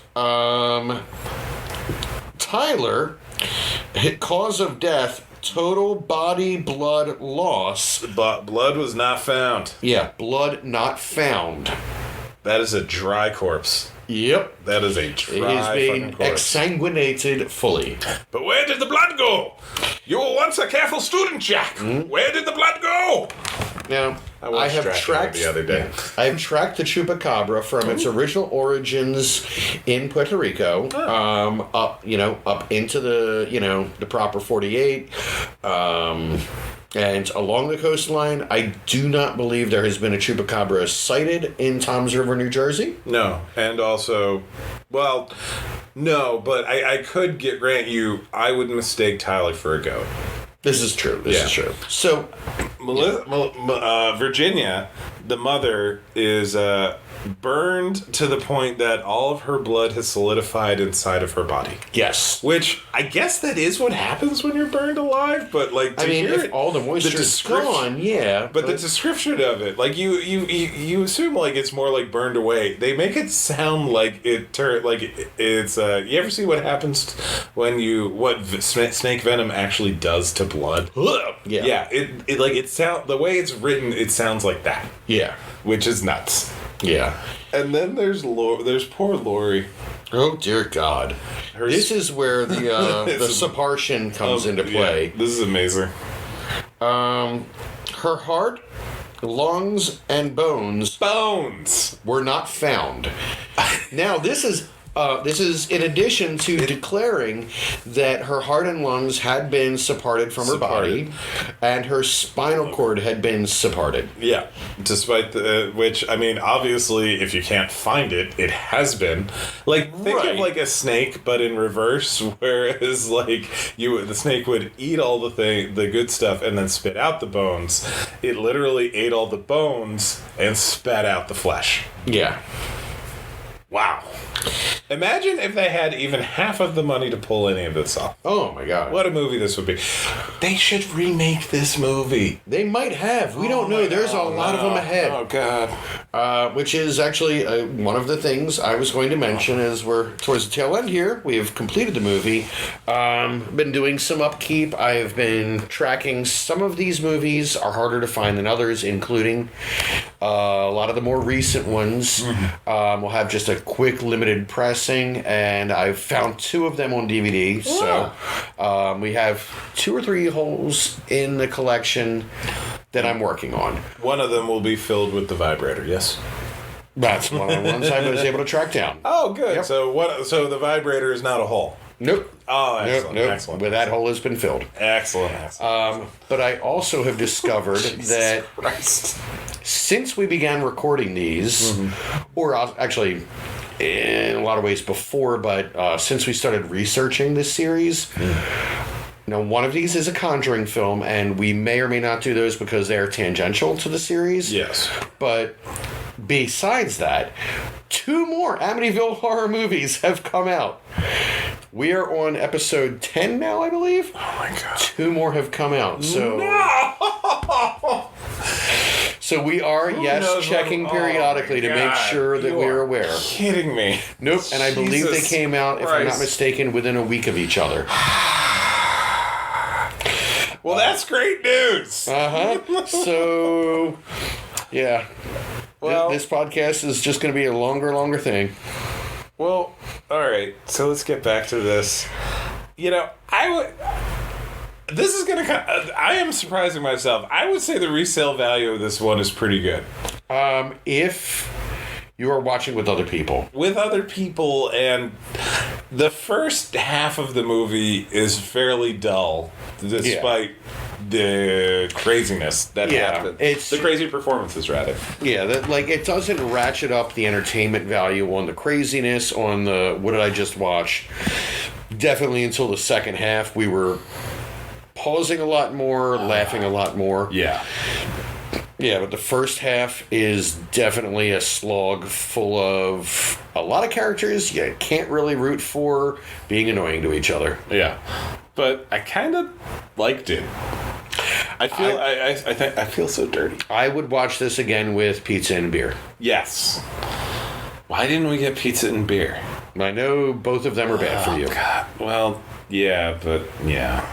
Tyler, cause of death, total body blood loss. But blood was not found. Yeah, blood not found. That is a dry corpse. Yep. That is a dry It is being corpse. exsanguinated fully. But where did the blood go? You were once a careful student, Jack. Mm-hmm. Where did the blood go? Now, I have tracked the other day. I have tracked the chupacabra from its original origins in Puerto Rico, up into the proper 48, and along the coastline. I do not believe there has been a chupacabra sighted in Toms River, New Jersey. No, and also, well, no, but I could grant you, I would mistake Tyler for a goat. This is true. This is true. So, Virginia, the mother, is burned to the point that all of her blood has solidified inside of her body. Yes. Which, I guess that is what happens when you're burned alive, but, like, if all the moisture is gone, yeah. But the description of it, like, you assume, like, it's more like burned away. They make it sound like it's, you ever see what happens when what snake venom actually does to blood? Yeah. Yeah, the way it's written, it sounds like that. Yeah. Which is nuts. Yeah. And then there's poor Lori. Oh, dear God. This is where the separation comes into play. Yeah, this is amazing. Her heart, lungs, and bones were not found. Now, this is in addition to declaring that her heart and lungs had been separated from her body, and her spinal cord had been separated. Yeah, despite which, I mean, obviously, if you can't find it, it has been. Like, think of like a snake, but in reverse, whereas like the snake would eat all the good stuff and then spit out the bones. It literally ate all the bones and spat out the flesh. Yeah. Wow. Imagine if they had even half of the money to pull any of this off. Oh my God. What a movie this would be. They should remake this movie. They might have. We don't know. There's a lot of them ahead. Oh, God. Which is actually one of the things I was going to mention as we're towards the tail end here. We have completed the movie. Been doing some upkeep. I have been tracking some of these movies are harder to find than others, including a lot of the more recent ones. Mm-hmm. We'll have just a quick limited pressing, and I've found 2 of them on DVD. So we have 2 or 3 holes in the collection that I'm working on. One of them will be filled with the vibrator, yes? That's one of the ones I was able to track down. Oh, good. Yep. So the vibrator is not a hole? Nope. Oh, excellent. Nope. Excellent. But that hole has been filled. Excellent. But I also have discovered that since we began recording these, or actually in a lot of ways before, but since we started researching this series, now one of these is a Conjuring film, and we may or may not do those because they are tangential to the series. Yes. But besides that, 2 more Amityville horror movies have come out. We are on episode 10 now, I believe. Oh my god. 2 more have come out. So No! So we are, checking periodically to make sure that we're aware. Kidding me. Nope, and I believe they came out, if I'm not mistaken, within a week of each other. Well, that's great news. Uh-huh. So, yeah. Well, this podcast is just going to be a longer thing. Well, all right. So let's get back to this. This is going to... I am surprising myself. I would say the resale value of this one is pretty good. If you are watching with other people. With other people, and the first half of the movie is fairly dull, despite the craziness that happened. It's the crazy performances, rather. Yeah, it doesn't ratchet up the entertainment value on the craziness, on the what did I just watch. Definitely until the second half, we were pausing a lot more, laughing a lot more. Yeah. Yeah, but the first half is definitely a slog full of a lot of characters you can't really root for being annoying to each other. Yeah. But I kind of liked it. I feel I feel so dirty. I would watch this again with pizza and beer. Yes. Why didn't we get pizza and beer? I know both of them are bad for you. God. Well, yeah, but yeah.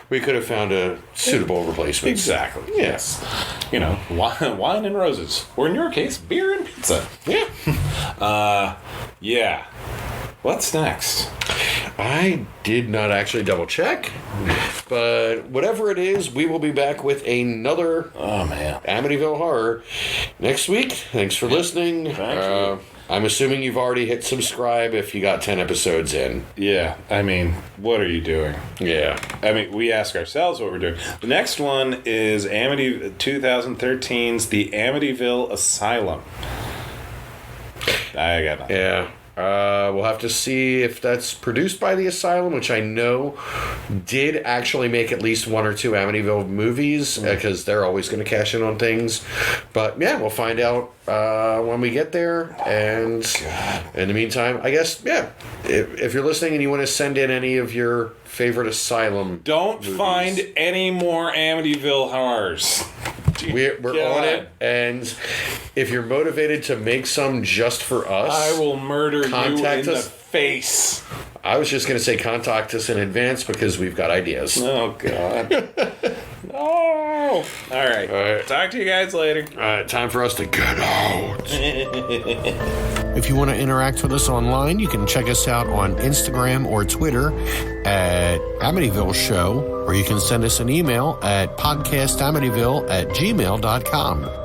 We could have found a suitable replacement. Exactly. Yes. Wine and roses. Or in your case, beer and pizza. Yeah. Yeah. What's next? I did not actually double check, but whatever it is, we will be back with another Amityville horror next week. Thanks for listening. Thank you. I'm assuming you've already hit subscribe if you got 10 episodes in. Yeah, I mean, what are you doing? Yeah. I mean, we ask ourselves what we're doing. The next one is 2013's The Amityville Asylum. I got nothing. Yeah. We'll have to see if that's produced by the Asylum, which I know did actually make at least 1 or 2 Amityville movies, because they're always going to cash in on things. But yeah, we'll find out when we get there. And in the meantime, I guess, if you're listening and you want to send in any of your favorite Asylum movies, find any more Amityville horrors. We're on it, and if you're motivated to make some just for us, I will murder you in the face. I was just going to say contact us in advance because we've got ideas. Oh, God. No. All right. Talk to you guys later. All right, time for us to get out. If you want to interact with us online, you can check us out on Instagram or Twitter at Amityville Show, or you can send us an email at podcastamityville@gmail.com.